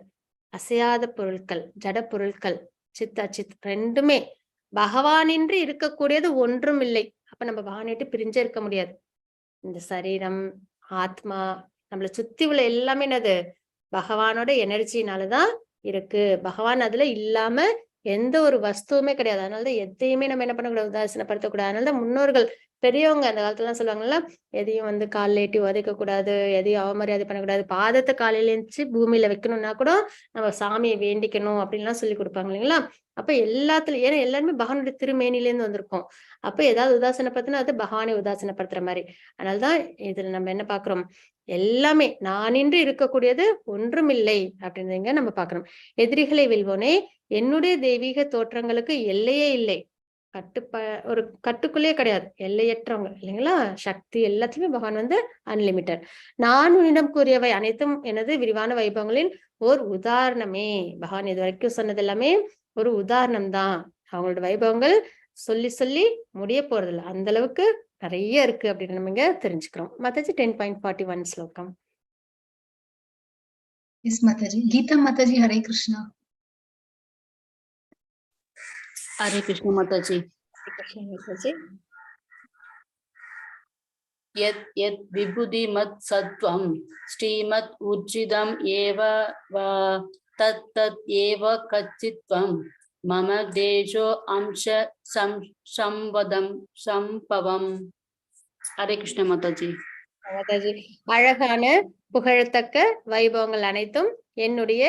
அசையாத பொருட்கள், ஜட பொருட்கள், சித் அச்சித் ரெண்டுமே பகவானின்றி இருக்கக்கூடியது ஒன்றும் இல்லை. அப்ப நம்ம பகவானிட்டு பிரிஞ்சே இருக்க முடியாது. இந்த சரீரம், ஆத்மா, நம்மளை சுத்தி உள்ள எல்லாமே என்னது? பகவானோட எனர்ஜினாலதான் இருக்கு. பகவான் அதுல இல்லாம எந்த ஒரு வஸ்துவுமே கிடையாது. அதனாலதான் எதையுமே நம்ம என்ன பண்ணக்கூடாது? உதாசீனப்படுத்தக்கூடாது. அதனாலதான் முன்னோர்கள் பெரியவங்க அந்த காலத்துல எல்லாம் சொல்லுவாங்கல்ல, எதையும் காலில் ஏற்றி உதைக்க கூடாது, எதையும் அவமரியாதை பண்ணக்கூடாது, பாதத்தை காலையில இருந்துச்சு பூமியில வைக்கணும்னா கூட நம்ம சாமியை வேண்டிக்கணும் அப்படின்லாம் சொல்லி கொடுப்பாங்க இல்லைங்களா? அப்ப எல்லாத்துலயும், ஏன்னா எல்லாருமே பகவானுடைய திருமேனில இருந்து வந்திருக்கோம். அப்ப ஏதாவது உதாசீனப்படுத்தினா அது பகவானை உதாசீனப்படுத்துற மாதிரி. அதனாலதான் இதுல நம்ம என்ன பாக்குறோம்? எல்லாமே நானின்றி இருக்கக்கூடியது ஒன்றுமில்லை அப்படின்றத நம்ம பாக்குறோம். எதிரிகளை வெல்வோனே, என்னுடைய தெய்வீக தோற்றங்களுக்கு எல்லையே இல்லை, ஒரு கட்டுக்குள்ளே கிடையாது, எல்லையற்றவங்க இல்லைங்களா? சக்தி எல்லாத்துலயுமே பகவான் அன்லிமிட்டட். நான் உன்னிடம் கூறியவை அனைத்தும் எனது விரிவான வைபவங்களின் ஒரு உதாரணமே. பகவான் இது வரைக்கும் சொன்னது எல்லாமே ஒரு உதாரணம் தான். அவங்களோட வைபவங்கள் சொல்லி சொல்லி முடிய போறதில்லை, அந்த அளவுக்கு நிறைய இருக்கு அப்படின்னு நம்ம இங்க தெரிஞ்சுக்கிறோம். மாதாஜி 10.41 ஸ்லோகம். Yes, Mataji. Geeta Mataji, Hare Krishna. हरे कृष्ण माताजी. यत् यत् विबुधि मत् सत्वं श्रीमत् ऊर्जितम् एव तत् तत् एव कच्चित्वं मम देशो अंश संपवम्. हरे कृष्ण माताजी. மாதாஜி, அழகான புகழத்தக்க வைபவங்கள் அனைத்தும் என்னுடைய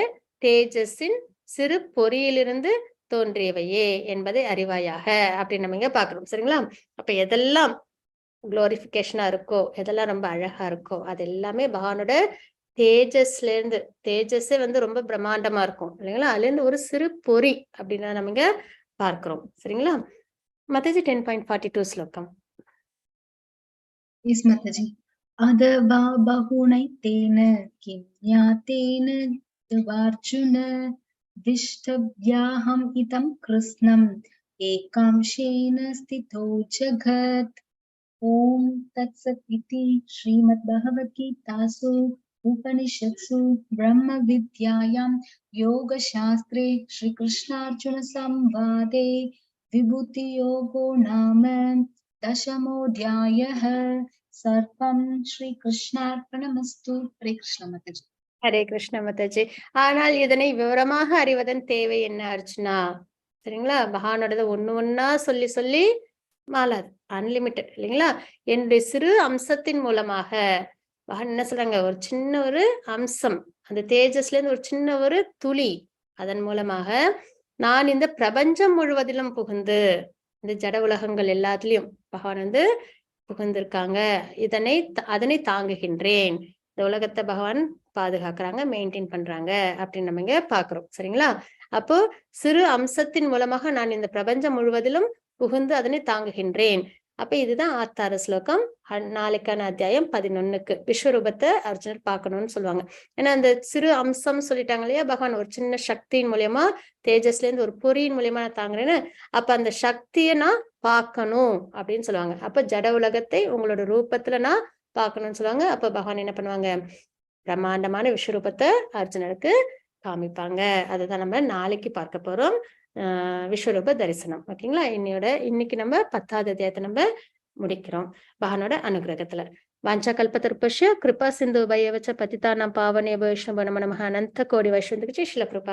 தேஜஸின் சிறு பொறியிலிருந்து தோன்றியவையே என்பதை அறிவாயாக அப்படின்னு நம்ம இங்க பாக்குறோம். சரிங்களா? அப்ப எதெல்லாம் குளோரிபிகேஷனா இருக்கோ, எதெல்லாம் ரொம்ப அழகா இருக்கோ, அது எல்லாமே பகவானோட தேஜஸ்ல இருந்து, தேஜஸே ரொம்ப பிரம்மாண்டமா இருக்கும் இல்லைங்களா? அதுல இருந்து ஒரு சிறு பொறி அப்படின்னு நம்ம இங்க பார்க்கிறோம். சரிங்களா? மத்தஜி 10.42 ஸ்லோகம். Yes, Mataji. Adava bahunaittena kinyatena dvarjuna vishtavyaham itam krishnam ekamshena stito jagat. Om Tatsat iti Srimad Bhagavad Gitasu Upanishadsu Brahma Vidyayam Yoga Shastre Shri Krishna Arjuna Samvade Vibhuti Yogo Nama Dashamodhyayah Sarvam Shri Krishna Arpanamastu. Hare Krishna Mataji. Hare Krishna Mataji. ஆனால் இதனை விவரமாக அறிவதன் தேவை என்ன அர்ஜுனா? சரிங்களா? பகவானோடது ஒண்ணா சொல்லி சொல்லி மாலாது, அன்லிமிட்டெட் இல்லைங்களா? என்னுடைய சிறு அம்சத்தின் மூலமாக பகவான் என்ன சொல்றாங்க, ஒரு சின்ன ஒரு அம்சம், அந்த தேஜஸ்ல இருந்து ஒரு சின்ன ஒரு துளி, அதன் மூலமாக நான் இந்த பிரபஞ்சம் முழுவதிலும் புகுந்து, இந்த ஜட உலகங்கள் எல்லாத்துலயும் பகவான் புகுந்திருக்காங்க. அதனை தாங்குகின்றேன். இந்த உலகத்தை பகவான் பாதுகாக்கிறாங்க, மெயின்டைன் பண்றாங்க அப்படின்னு நம்ம இங்க பாக்குறோம். சரிங்களா? அப்போ சிறு அம்சத்தின் மூலமாக நான் இந்த பிரபஞ்சம் முழுவதிலும் புகுந்து அதனை தாங்குகின்றேன். அப்ப இதுதான் 6 ஸ்லோகம். நாளைக்கான அத்தியாயம் 11க்கு விஸ்வரூபத்தை அர்ஜுனர் பார்க்கணும்னு சொல்லுவாங்க. ஏன்னா அந்த சிறு அம்சம் சொல்லிட்டாங்க இல்லையா, பகவான் ஒரு சின்ன சக்தியின் மூலியமா, தேஜஸ்ல இருந்து ஒரு பொறியின் மூலியமா நான் தாங்குறேன்னு. அப்ப அந்த சக்தியை நான் பார்க்கணும் அப்படின்னு சொல்லுவாங்க. அப்ப ஜட உலகத்தை உங்களோட ரூபத்துல நான் பார்க்கணும்னு சொல்லுவாங்க. அப்ப பகவான் என்ன பண்ணுவாங்க, பிரம்மாண்டமான விஸ்வரூபத்தை அர்ஜுனருக்கு காமிப்பாங்க. அதுதான் நம்ம நாளைக்கு பார்க்க போறோம், விஸ்வரூப தரிசனம். ஓகேங்களா? இன்னைக்கு நம்ம 10வது அத்தியாயத்தை நம்ம முடிக்கிறோம் பகவானோட அனுகிரகத்துல. வாஞ்சா கல்பதர்பஷ்ய கிருபா சிந்து பையவச்ச பதிதானாம் பாவனேப வைஷ்ணவ நம நமஹ அனந்த கோடி வைஷ்ணவ ஸ்ரீல கிருபா